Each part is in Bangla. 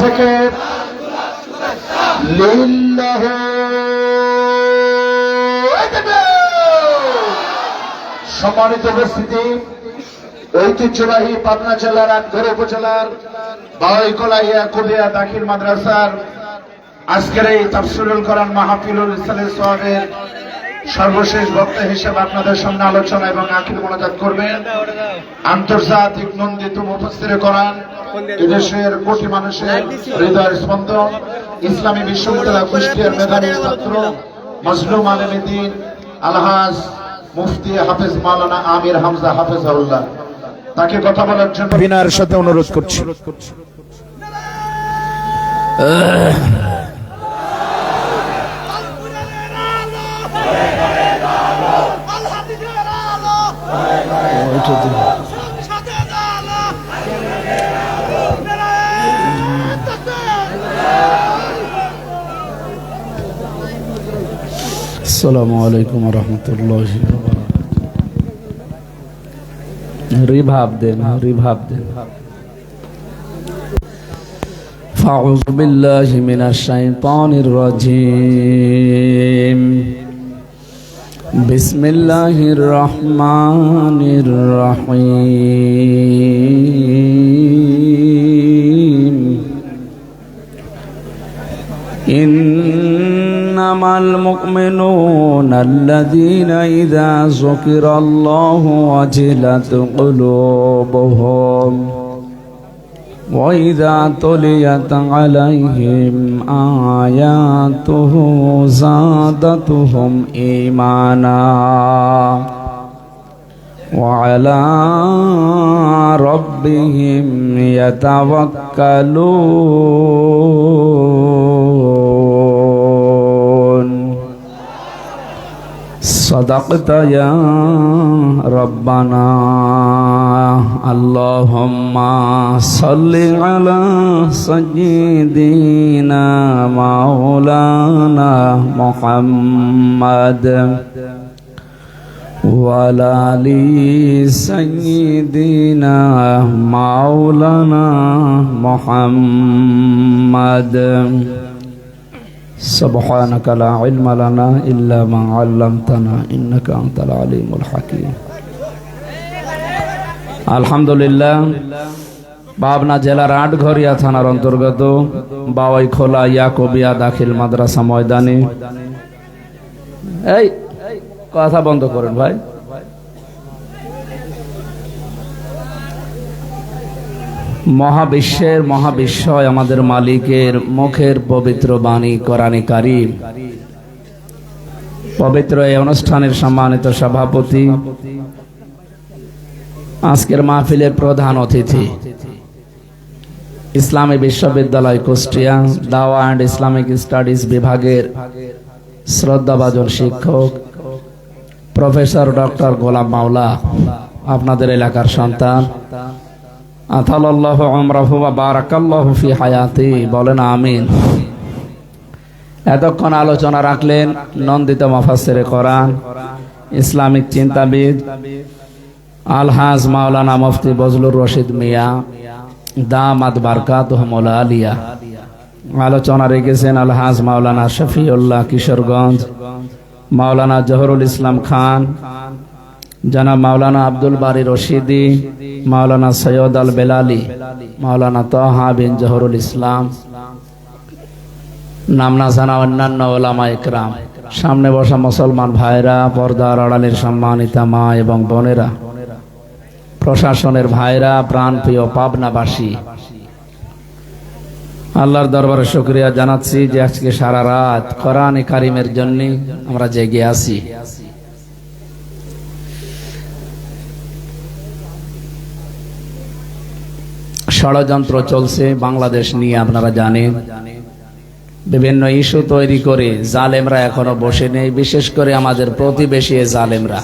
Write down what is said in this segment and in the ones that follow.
থেকে লিল্লাহি সম্মানিত উপস্থিতি, ঐতিহ্যবাহী পাবনা জেলার আটঘর উপজেলার বাউইকলাইয়া কুলিয়া দাখিল মাদ্রাসার আজকের এই তাফসিরুল কোরআন মাহফিলুল ইসলামের সওয়াবের সর্বশেষ বক্তা হিসেবে আপনাদের সামনে আলোচনা এবং আকিদ মোনাজাত করবেন আন্তর্জাতিক নন্দিত মুফাসসিরে কোরআন, এদেশের কোটি মানুষের হৃদয়ের স্পন্দন, ইসলামী বিশ্ববিদ্যালয় কুষ্টিয়ার মেধাবী ছাত্র মজলুম আলেমদ্দিন আলহাজ মুফতি হাফেজ মাওলানা আমির হামজা হাফেজাউল্লাহ, তাকে কথা বলার জন্য বিনয়ের সাথে অনুরোধ করছি। আসসালামু আলাইকুম ওয়া রাহমাতুল্লাহি ওয়া বারাকাতুহু। রিভাব দেন। ফাউযু বিল্লাহি মিনাশ শাইতানির রাজীম। বিসমিল্লাহির রহমানির রহিম। ইন্নামাল মুমিনুনা আল্লাযীনা ইযা যুকিরাল্লাহু ওয়াজিলাত কুলুবুহুম ওয়া ইযা তুলিয়াত আলাইহিম আয়াতুহু যাদাতুহুম ঈমানা ওয়া আলা রাব্বিহিম ইয়াতাওয়াক্কালুন। সাদাকতা ইয়া রাব্বানা। আল্লাহুম্মা সাল্লি আলা সাইয়্যিদিনা মাওলানা মুহাম্মাদ ওয়া আলা আলি সাইয়্যিদিনা মাওলানা মুহাম্মাদ। সুবহানাকা লা ইলমা লানা ইল্লা মা 'আল্লামতানা ইন্নাকা আনতাল আলিমুল হাকীম। আলহামদুলিল্লাহ, পাবনা জেলার আটঘরিয়া থানার অন্তর্গত বাউইখোলা ইয়াকুবিয়া দাখিল মাদ্রাসা ময়দানে, এই কথা বন্ধ করেন ভাই। মহাবিশ্বের মহাবিশ্বয় আমাদের মালিকের মুখের পবিত্র বাণী কোরআনে কারীম, পবিত্র এই অনুষ্ঠানের সম্মানিত সভাপতি, আজকের মাহফিলের প্রধান অতিথি, ইসলামী বিশ্ববিদ্যালয় কুষ্টিয়া দাওয়া অ্যান্ড ইসলামিক স্টাডিজ বিভাগের শ্রদ্ধাভাজন শিক্ষক প্রফেসর ডক্টর গোলাম মাওলা, আপনাদের এলাকার সন্তান, আতালাল্লাহু উমরাহু ওয়া বারাকাল্লাহু ফি হায়াতি, বলেন আমিন। এতক্ষণ আলোচনা রাখলেন নন্দিত মুফাসসিরে কোরআন, ইসলামিক চিন্তাবিদ আলহাজ মাওলানা মুফতি বজলুর রশিদ মিয়া দামাত বারকাতুহুমুল আলিয়া। আলোচনা রেখেছেন আলহাজ মাওলানা শফিউল্লাহ কিশোরগঞ্জ, মাওলানা জহরুল ইসলাম খান, জনাব মাওলানা আব্দুল বারী রশিদি, মাওলানা সৈয়দ আল বেলালি, মাওলানা তাহা বিন জহরুল ইসলাম, নাম না জানা অন্যান্য ওলামা ইকরাম, সামনে বসা মুসলমান ভাইরা, পর্দার আড়ালের সম্মানিতা মা এবং বোনেরা, প্রশাসনের ভাইরা, প্রাণপ্রিয় পাবনাবাসী, আল্লাহর দরবারে শুকরিয়া জানাচ্ছি যে আজকে সারা রাত কোরআনে কারীমের জন্য আমরা জেগে আছি। ষড়যন্ত্র চলছে বাংলাদেশ নিয়ে, আপনারা জানেন। বিভিন্ন ইস্যু তৈরি করে জালেমরা এখনো বসে নেই, বিশেষ করে আমাদের প্রতিবেশী জালেমরা।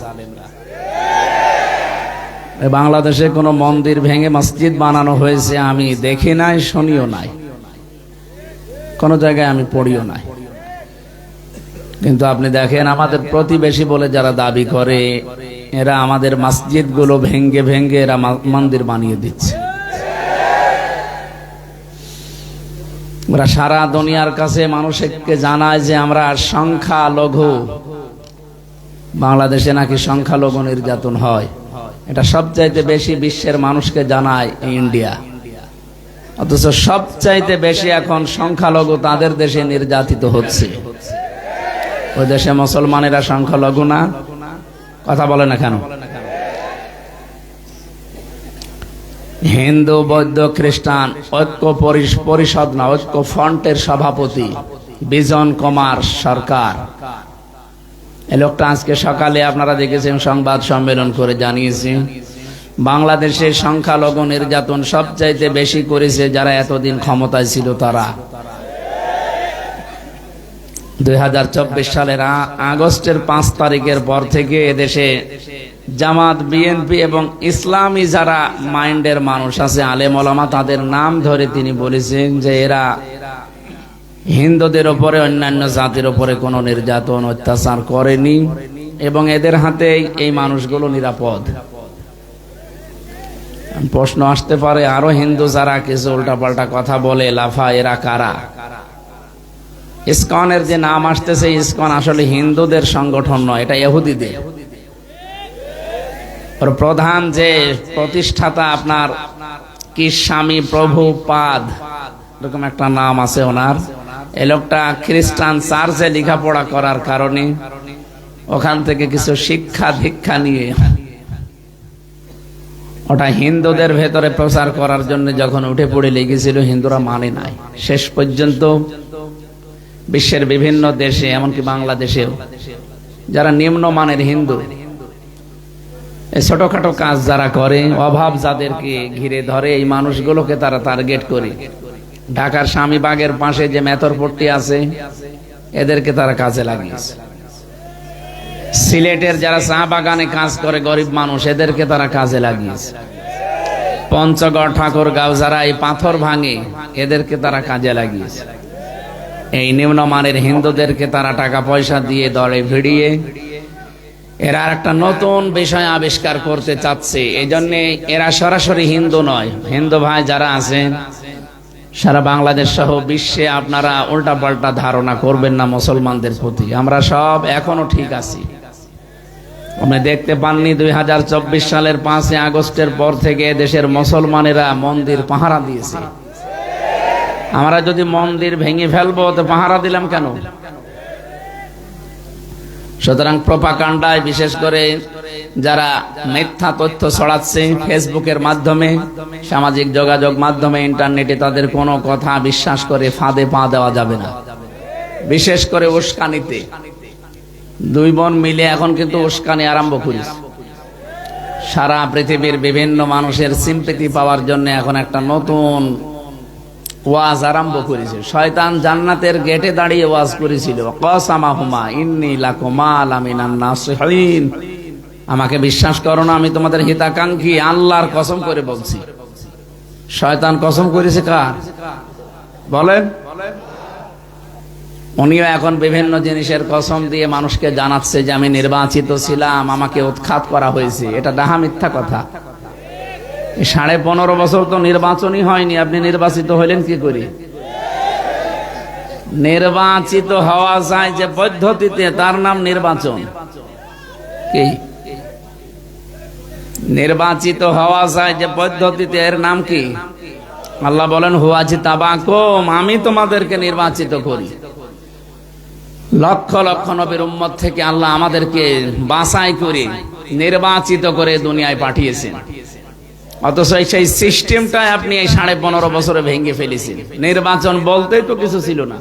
বাংলাদেশে কোনো মন্দির ভেঙে মসজিদ বানানো হয়েছে আমি দেখি নাই, শুনিও নাই, কোন জায়গায় আমি পড়িও নাই। কিন্তু আপনি দেখেন আমাদের প্রতিবেশী বলে যারা দাবি করে, এরা আমাদের মসজিদগুলো ভেঙ্গে ভেঙ্গে এরা মন্দির বানিয়ে দিচ্ছে। ওরা সারা দুনিয়ার কাছে মানুষকে জানায় যে আমরা সংখ্যালঘু। বাংলাদেশে নাকি সংখ্যালঘু নির্যাতন হয়, এটা সবচাইতে বেশি বিশ্বের মানুষকে জানায় ইন্ডিয়া। অথচ সবচাইতে বেশি এখন সংখ্যালঘু তাদের দেশে নির্যাতিত হচ্ছে। ওই দেশে মুসলমানেরা সংখ্যালঘু না? কথা বলে না কেন? হিন্দু, বৌদ্ধ, খ্রিস্টান ঐক্য পরিষদ না, ঐক্য ফ্রন্টের সভাপতি বিজন কুমার সরকার, এই লোকটা আজকে সকালে আপনারা দেখেছেন সংবাদ সম্মেলন করে জানিয়েছে বাংলাদেশের সংখ্যালঘু নির্যাতন সবচাইতে বেশি করেছে যারা এতদিন ক্ষমতায় ছিল তারা। 2024 সালের আগস্টের 5 তারিখের পর থেকে এদেশে জামাত, বিএনপি এবং ইসলামী যারা মাইন্ডের মানুষ আছে, আলেম ওলামা, তাদের নাম ধরে তিনি বলেছেন যে এরা হিন্দুদের উপরে, অন্যান্য জাতির উপরে কোনো নির্যাতন অত্যাচার করেনি এবং এদের হাতে এই মানুষগুলো নিরাপদ। প্রশ্ন আসতে পারে আরো হিন্দু যারা কিছু উল্টাপাল্টা কথা বলে লাফা, এরা কারা? ইসকনের যে নাম আসতেছে, ইসকন আসলে হিন্দুদের সংগঠন নয়, এটা ইহুদিদের। ওর প্রধান যে প্রতিষ্ঠাতা আপনার কি স্বামী প্রভুপাদ এরকম একটা নাম আছে ওনার। এই লোকটা খ্রিস্টান চার্চে লেখাপড়া করার কারণে ওখান থেকে কিছু শিক্ষা দীক্ষা নিয়ে ওটা হিন্দুদের ভেতরে প্রচার করার জন্য যখন উঠে পড়ে লেগেছিল, হিন্দুরা মানে নাই। শেষ পর্যন্ত বিশ্বের বিভিন্ন দেশে, এমনকি বাংলাদেশেও যারা নিম্নমানের হিন্দু, এই ছোটখাটো কাজ যারা করে, অভাব যাদেরকে ঘিরে ধরে, এই মানুষগুলোকে তারা টার্গেট করে। ঢাকার স্বামীবাগের পাশে যে মেথরপট্টি আছে, এদেরকে তারা কাজে লাগিয়েছে। সিলেটের যারা চা বাগানে কাজ করে গরিব মানুষ, এদেরকে তারা কাজে লাগিয়েছে। পঞ্চগড়, ঠাকুরগাঁও যারা এই পাথর ভাঙে, এদেরকে তারা কাজে লাগিয়েছে। এই নিম্নমানের হিন্দুদেরকে তারা টাকা পয়সা দিয়ে দলে ভিড়িয়ে এরা একটা নতুন বিষয় আবিষ্কার করতে চাচ্ছে। এই জন্য এরা সরাসরি হিন্দু নয়। হিন্দু ভাই যারা আছেন সারা বাংলাদেশ সহ বিশ্বে, আপনারা উল্টাপাল্টা ধারণা করবেন না মুসলমানদের প্রতি। আমরা সব এখনো ঠিক আছি। আপনি দেখতে পাননি 2024 সালের 5 আগস্টের পর থেকে দেশের মুসলমানেরা মন্দির পাহারা দিয়েছে। আমরা যদি মন্দির ভেঙে ফেলবো তো পাহারা দিলাম কেন? সুতরাং প্রপাগান্ডায়, বিশেষ করে যারা মিথ্যা তথ্য ছড়াচ্ছে ফেসবুকের মাধ্যমে, সামাজিক যোগাযোগ মাধ্যমে, ইন্টারনেটে, তাদের কোনো কথা বিশ্বাস করে ফাঁদে পা দেওয়া যাবে না। বিশেষ করে উস্কানিতে, দুই বোন মিলে এখন কিন্তু উস্কানি আরম্ভ করেছে। সারা পৃথিবীর বিভিন্ন মানুষের সিম্পেথি পাওয়ার জন্য এখন একটা নতুন ওয়াজ আরম্ভ করেছে। শয়তান জান্নাতের গেটে দাঁড়িয়ে ওয়াজ করেছিল, কসামাহুমা ইন্নী লাকুমা লামিনান নাসিহিন, আমাকে বিশ্বাস করো না, আমি তোমাদের হিতাকাঙ্ক্ষী, আল্লাহর কসম করে বলছি। শয়তান কসম করেছে কার? বলেন। উনিও এখন বিভিন্ন জিনিসের কসম দিয়ে মানুষকে জানাচ্ছে যে আমি নির্বাচিত ছিলাম, আমাকে উৎখাত করা হয়েছে। এটা ডাহা মিথ্যা কথা। 15.5 বছর তো নির্বাচনই হয়নি, আপনি নির্বাচিত হইলেন কি করে? নির্বাচিত হওয়া যায় যে পদ্ধতিতে, তার নাম নির্বাচন। কি নির্বাচিত হওয়া যায় যে পদ্ধতিতে, এর নাম কি? আল্লাহ বলেন হুয়াজি তাবাকুম, আমি তোমাদেরকে নির্বাচিত করি। লক্ষ লক্ষ নবীর উম্মত থেকে আল্লাহ আমাদেরকে বাছাই করে নির্বাচিত করে দুনিয়ায় পাঠিয়েছেন। অথচ সেই সিস্টেমটা আপনি এই 15.5 বছরে ভেঙে ফেলেছেন। নির্বাচন বলতেই তো কিছু ছিল না।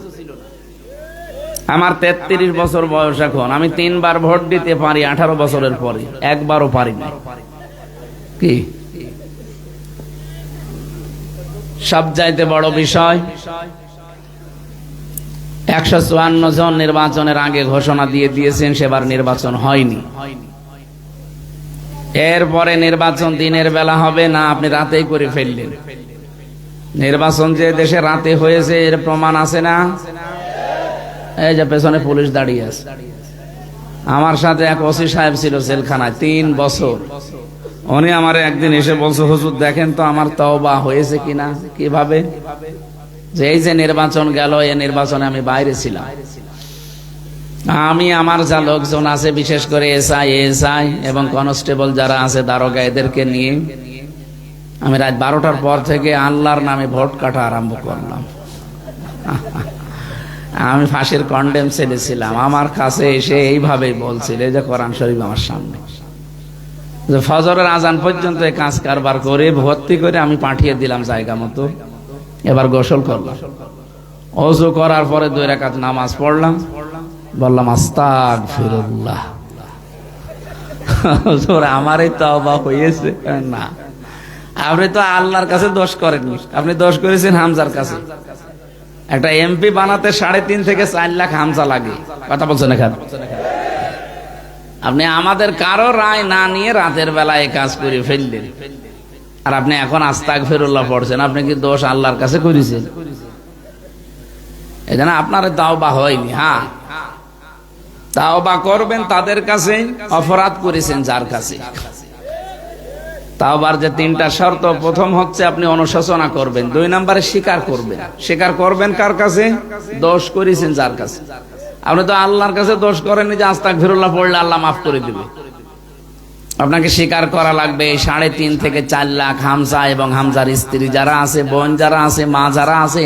আমার 33 বছর বয়স এখন, আমি 3 বার ভোট দিতে পারি 18 বছরের পরে, একবারও পারি না। কি সবচাইতে বড় বিষয়, 154 জন নির্বাচনের আগে ঘোষণা দিয়ে দিয়েছেন সেবার নির্বাচন হয়নি। এরপরে নির্বাচন দিনের বেলা হবে না, আপনি রাতেই করে ফেললেন। নির্বাচন যে দেশে রাতে হয়েছে এর প্রমাণ আছে না? এই যে পেছনে পুলিশ দাঁড়িয়ে আছে। আমার সাথে এক ওসি সাহেব ছিল জেলখানায় 3 বছর। উনি আমার একদিন এসে বলছে, হুজুর দেখেন তো আমার তওবা হয়েছে কিনা। কিভাবে? যে এই যে নির্বাচন গেল, এই নির্বাচনে আমি বাইরে ছিলাম। আমি আমার যা লোকজন আছে, বিশেষ করে এসআই এবং কনস্টেবল যারা আছে, দারোগা, এদেরকে নিয়ে আমি রাত 12টার পর থেকে আল্লাহর নামে ভোট কাটা আরম্ভ করলাম। আমি ফাঁসির কন্ডেম ছেড়েছিলাম। আমার কাছে এসে এইভাবেই বলছিল, এই যে কোরআন শরীফ আমার সামনে, যে ফজরের আজান পর্যন্ত এই কাজ কারবার করে ভর্তি করে আমি পাঠিয়ে দিলাম জায়গা মতো। এবার গোসল করলাম, ওযু করার পরে 2 রাকাত নামাজ পড়লাম, বললাম আস্তাগফিরুল্লাহ। হুজুর আমারই তওবা হয়েছে? না, আপনি তো আল্লাহর কাছে দোষ করেননি, আপনি দোষ করেছেন হামজার কাছে। একটা এমপি বানাতে 3.5 থেকে 4 লাখ হামজা লাগে। কথা বলছেন এখানে? আপনি আমাদের কারো রায় না নিয়ে রাতের বেলায় এই কাজ করে ফেললেন, আর আপনি এখন আস্তাগফিরুল্লাহ পড়ছেন। আপনি কি দোষ আল্লাহর কাছে করেছেন? এই জন্য আপনার তাওবা হয়নি। হ্যাঁ, তাওবা করবেন তাদের কাছে, অপরাধ করেছেন যার কাছে। তাওবার যে 3টা শর্ত, প্রথম হচ্ছে আপনি অনুশোচনা করবেন, 2 নম্বরে স্বীকার করবেন। স্বীকার করবেন কার কাছে? দোষ করেছেন যার কাছে। আপনি তো আল্লাহর কাছে দোষ করেননি যে আস্তাগফিরুল্লাহ পড়লে আল্লাহ মাফ করে দিবে। আপনাকে স্বীকার করা লাগবে 3.5 থেকে 4 লাখ হামজা এবং হামজার স্ত্রী যারা আছে, বোন যারা আছে, মা যারা আছে,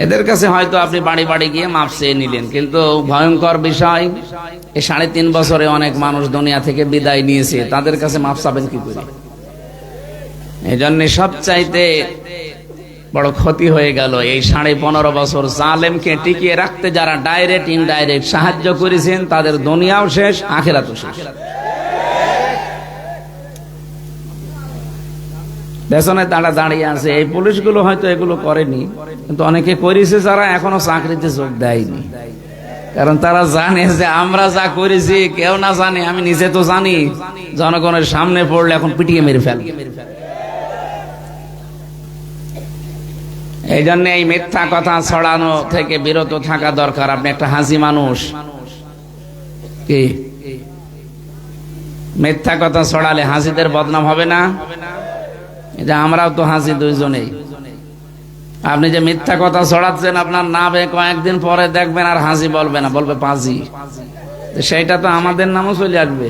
এদের কাছে হয়তো আপনি বাড়ি বাড়ি গিয়ে মাপ চেয়ে নিলেন, কিন্তু ভয়ঙ্কর বিষয়, এই 3.5 বছরে অনেক মানুষ দুনিয়া থেকে বিদায় নিয়েছে, তাদের কাছে মাপ চাবেন কি করে? এই জন্য সবচাইতে বড় ক্ষতি হয়ে গেল এই 15.5 বছর জালেমকে টিকিয়ে রাখতে যারা ডাইরেক্ট ইনডাইরেক্ট সাহায্য করেছেন, তাদের দুনিয়াও শেষ, আখিরাতও শেষ। পেছনে তারা দাঁড়িয়ে আছে, এই পুলিশগুলো হয়তো এগুলো করেনি, কিন্তু অনেকে করেছে যারা এখনো চাকরিতে যোগ দেয়নি। কারণ তারা জানে যে আমরা যা করেছি কেউ না জানে, আমি নিজে তো জানি, জনগণের সামনে পড়লে এখন পিটিয়ে মেরে ফেলবে। এই জন্য এই মিথ্যা কথা ছড়ানো থেকে বিরত থাকা দরকার। আপনি একটা হাসি মানুষ, কি মিথ্যা কথা ছড়ালে হাসিদের বদনাম হবে না? এটা আমরাও তো হাসি দুইজনেই। আপনি যে মিথ্যা কথা ছড়াচ্ছেন, আপনার নামে কয়েকদিন পরে দেখবেন আর হাসি বলবে না, বলবে পাজি। সেইটা তো আমাদের নামও চলে আসবে।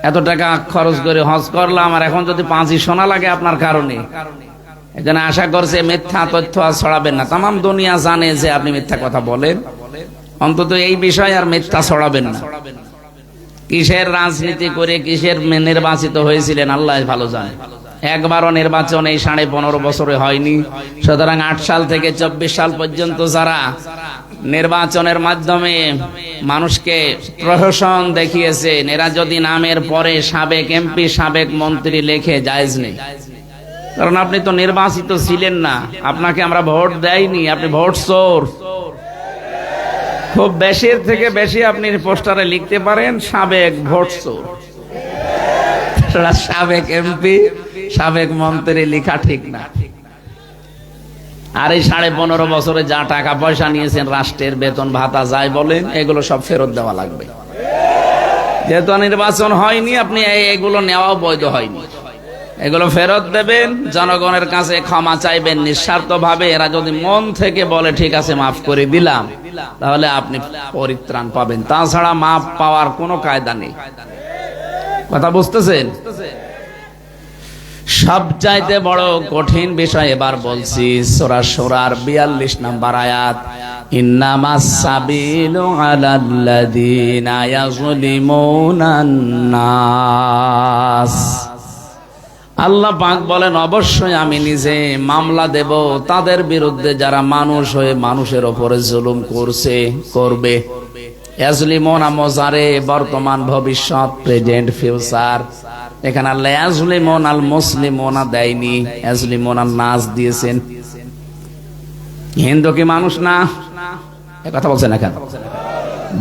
এত টাকা খরচ করে হজ করলাম, আর এখন যদি পাজি শোনা লাগে আপনার কারণে। এজন্য আশা করছে মিথ্যা তথ্য আর ছড়াবেন না। তামাম দুনিয়া জানে যে আপনি মিথ্যা কথা বলেন, অন্তত এই বিষয় আর মিথ্যা ছড়াবেন না। কিসের রাজনীতি করে কিসের নির্বাচিত হয়েছিলেন আল্লাহ ভালো জানে। একবারও নির্বাচন এই 15.5 বছরে হয়নি। সুতরাং 8 সাল থেকে 24 সাল পর্যন্ত যারা নির্বাচনের মাধ্যমে মানুষকে প্রহসন দেখিয়েছেন, এরা যদি নামের পরে সাবেক এমপি, সাবেক মন্ত্রী লেখে, জায়েজ নেই। কারণ আপনি তো নির্বাচিত ছিলেন না, আপনাকে আমরা ভোট দেয়নি, আপনি ভোট চোর। খুব বেশির থেকে বেশি আপনি পোস্টারে লিখতে পারেন সাবেক ভোট চোর। সাবেক এমপি, সাবেক মন্ত্রী লেখা ঠিক না। আর এই 15.5 বছরে যা টাকা পয়সা নিয়েছেন, রাষ্ট্রের বেতন ভাতা যাই বলেন, এগুলো সব ফেরত দেওয়া লাগবে। যেহেতু নির্বাচন হয়নি, আপনি এগুলো নেওয়াও বৈধ হয়নি, এগুলো ফেরত দেবেন, জনগণের কাছে ক্ষমা চাইবেন নিঃস্বার্থ ভাবে। এরা যদি মন থেকে বলে ঠিক আছে মাফ করে দিলাম, তাহলে আপনি পরিত্রাণ পাবেন। তাছাড়া মাফ পাওয়ার কোনো কায়দা নেই। কথা বুঝতেছেন? সবচাইতে বড় কঠিন বিষয় এবার বলছি, সূরা শুরার 42 নম্বর আয়াত, ইন্নামাস সাবিলু আলাল্লাযীনা ইয়াযলিমুনান নাস। আল্লাহ পাক বলেন, অবশ্যই আমি নিজে মামলা দেব তাদের বিরুদ্ধে যারা মানুষ হয়ে মানুষের উপরে জুলুম করছে, করবে। ইয়াজলিমুনা মুজারে, বর্তমান ভবিষ্যৎ, প্রেজেন্ট ফিউচার। এখানে আল্লাহ ইয়াজলিমুন আল মুসলিমুনা দেয়নি, ইয়াজলিমুন আন নাস দিয়েছেন। হিন্দু কি মানুষ না? এই কথা বলছেন এখানে।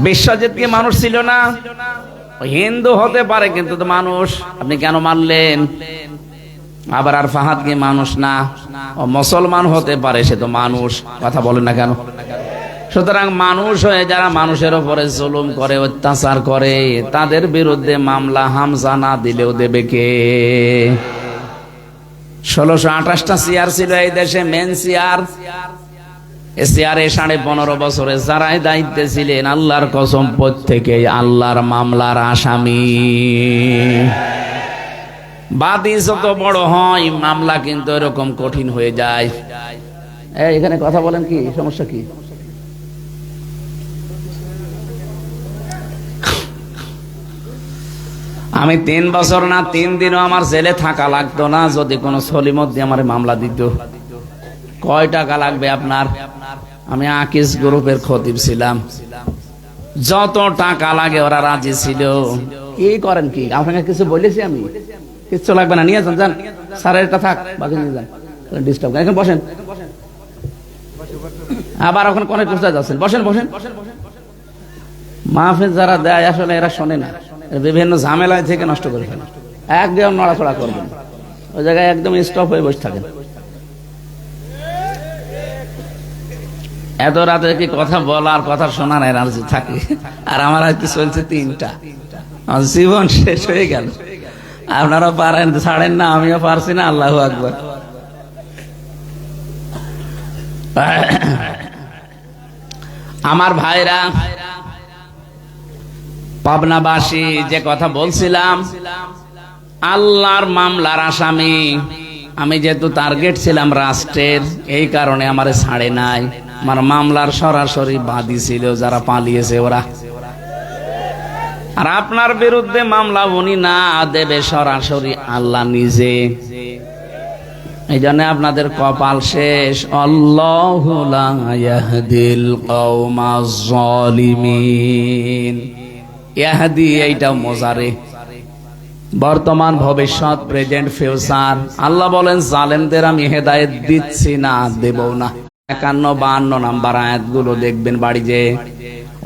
বিশ্বজিৎ কি মানুষ ছিল না? হিন্দু হতে পারে কিন্তু তো মানুষ। আপনি কেন মানলেন? আবার আর ফাহাদ কি মানুষ না? ও মুসলমান হতে পারে, সে তো মানুষ। কথা বলেন না কেন? সুতরাং মানুষ হয়ে যারা মানুষের উপরে জুলুম করে, অত্যাচার করে, তাদের বিরুদ্ধে মামলা হামজা না দিলেও দেবে কে? 1628টা চেয়ার ছিল এই দেশে, মেন চেয়ার। এই চেয়ারে 15.5 বছরে যারাই দায়িত্বে ছিলেন, আল্লাহর কসম প্রত্যেকেই আল্লাহর মামলার আসামি। বাদী যত বড় হয় মামলা কিন্তু এরকম কঠিন হয়ে যায়। এখানে কথা বলেন, কি সমস্যা কি? আমি 3 বছর না 3 দিনও আমার জেলে থাকা লাগতো না যদি কোনো সলিমত দিয়ে আমার মামলা দিত। কয় টাকা লাগবে আপনার? আমি আকিস গ্রুপের খতিব ছিলাম, যত টাকা লাগে ওরা রাজি ছিল। কি করেন কি? আপনাকে কিছু বলেছি আমি? কিচ্ছু লাগবে না, নিয়ে যান, যান স্যারের এটা থাক, বাকি নিয়ে যান, ডিস্টার্ব করেন। এখন বসেন, আবার এখন কোন কোথায় যাচ্ছেন? বসেন বসেন। মাহফিল যারা দেয় আসলে এরা শোনে না, বিভিন্ন ঝামেলায় থেকে নষ্ট করে ফেলে। একদম নড়াচড়া করবেন, ওই জায়গায় একদম স্টপ হয়ে বসে থাকেন। এত রাতে কি কথা বলার, কথা শোনার এনার্জি থাকে? আর আমার আজকে চলছে 3টা, আমার জীবন শেষ হয়ে গেল। আপনারা পারেন, ছাড়েন না, আমিও পারছি না। আল্লাহু আকবার। আমার ভাইরা, পাবনাবাসী, যে কথা বলছিলাম, আল্লাহর মামলার আসামি আমি। যেহেতু টার্গেট ছিলাম রাষ্ট্রের, এই কারণে আমারে ছাড়ে নাই। আমার মামলার সরাসরি বাদী ছিল যারা পালিয়েছে ওরা। আর আপনার বিরুদ্ধে মামলা উনি না দেবে, সরাসরি আল্লাহ নিজে। এই জন্য আপনাদের কপাল শেষ। আল্লাহু লা ইয়াহদিল কওমাজ জালিমিন। ইয়াহদি এইটা মোজারে, বর্তমান, ভবিষ্যৎ, প্রেজেন্ট, ফিউচার। আল্লাহ বলেন জালেমদের আমি হেদায়েত দিচ্ছি না, দেব না। 51-52 নাম্বার আয়াতগুলো দেখবেন বাড়ি যে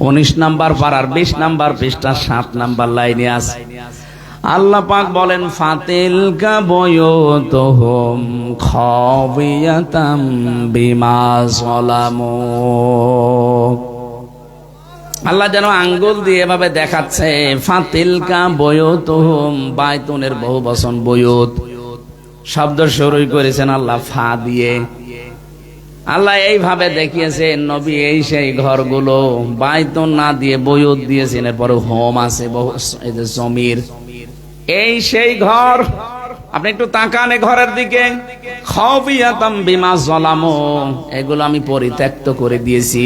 19 নাম্বার পারার 20 নাম্বার পৃষ্ঠা 7 নাম্বার লাইনে আছে। আল্লাহ পাক বলেন ফাতিলকা বুয়ুতুহুম খাবিয়াতাম বিমা যালামু। আল্লাহ যেন আঙ্গুল দিয়ে এভাবে দেখাচ্ছে, ফাতিলকা বুয়ুতুহুম, বাইতুনের বহু বচন বুয়ুত, শব্দ শুরুই করেছেন আল্লাহ ফা দিয়ে। আল্লাহ এইভাবে দেখিয়েছেন নবী, এই সেই ঘরগুলো, বাইতুন না দিয়ে বুয়ুত দিয়েছেন। এরপরে হোম আছে, এই যে জমির, এই সেই ঘর। আপনি একটু তাকান এই ঘরের দিকে। খাবিয়াতাম বিমা যালামু, এগুলো আমি পরিত্যক্ত করে দিয়েছি,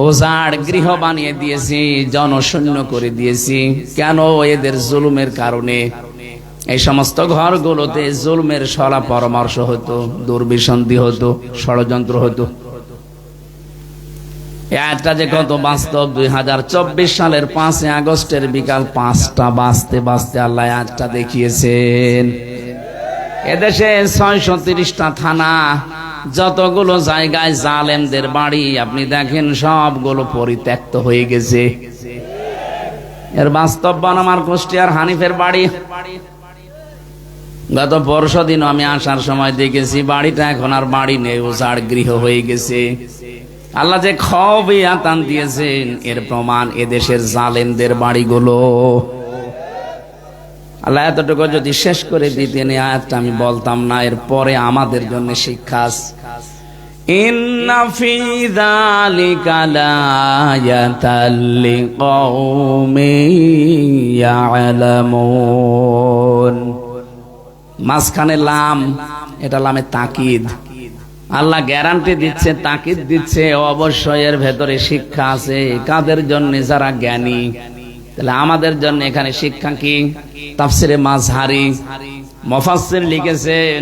ওজাড় গৃহ বানিয়ে দিয়েছি, জনশূন্য করে দিয়েছি। কেন? এদের জুলুমের কারণে। এই সমস্ত ঘরগুলোতে জুলুমের সলা পরামর্শ হতো, দুর্বিসন্ধি হতো, ষড়যন্ত্র হতো। একটা যে কত বাস্তব। 2024 সালের 5 আগস্টের বিকাল 5টা বাজতে বাজতে আল্লাহ আজটা দেখিয়েছেন। এদেশে 630টা থানা, যতগুলো জায়গায় জালেমদের বাড়ি আপনি দেখেন, সবগুলো পরিত্যক্ত হয়ে গেছে। এর বাস্তব আমার কুষ্টিয়ার হানিফের বাড়ি। গত পরশুদিন আমি আসার সময় দেখেছি বাড়িটা এখন আর বাড়ি নেই, উজাড় গৃহ হয়ে গেছে। আল্লাহ যে খাবিয়াতান দিয়েছেন, এর প্রমাণ এদেশের জালেমদের বাড়িগুলো। আল্লাহ এতটুকু যদি শেষ করে দিতেন, এই আয়াতটা আমি বলতাম না। এর পরে আমাদের জন্য শিক্ষা। ইন্না ফি যালিকা লায়াতাল লিকাউমিন ইয়ালামুন। মাঝখানে লাম, এটা লামে তাকিদ। আল্লাহ গ্যারান্টি দিচ্ছে, তাকিদ দিচ্ছে, অবশ্যই এর ভেতরে শিক্ষা আছে। কাদের জন্য? যারা জ্ঞানী। তাহলে আমাদের জন্য এখানে শিক্ষা কি? তাফসিরে মাযহারি মুফাসসির লিখেছেন,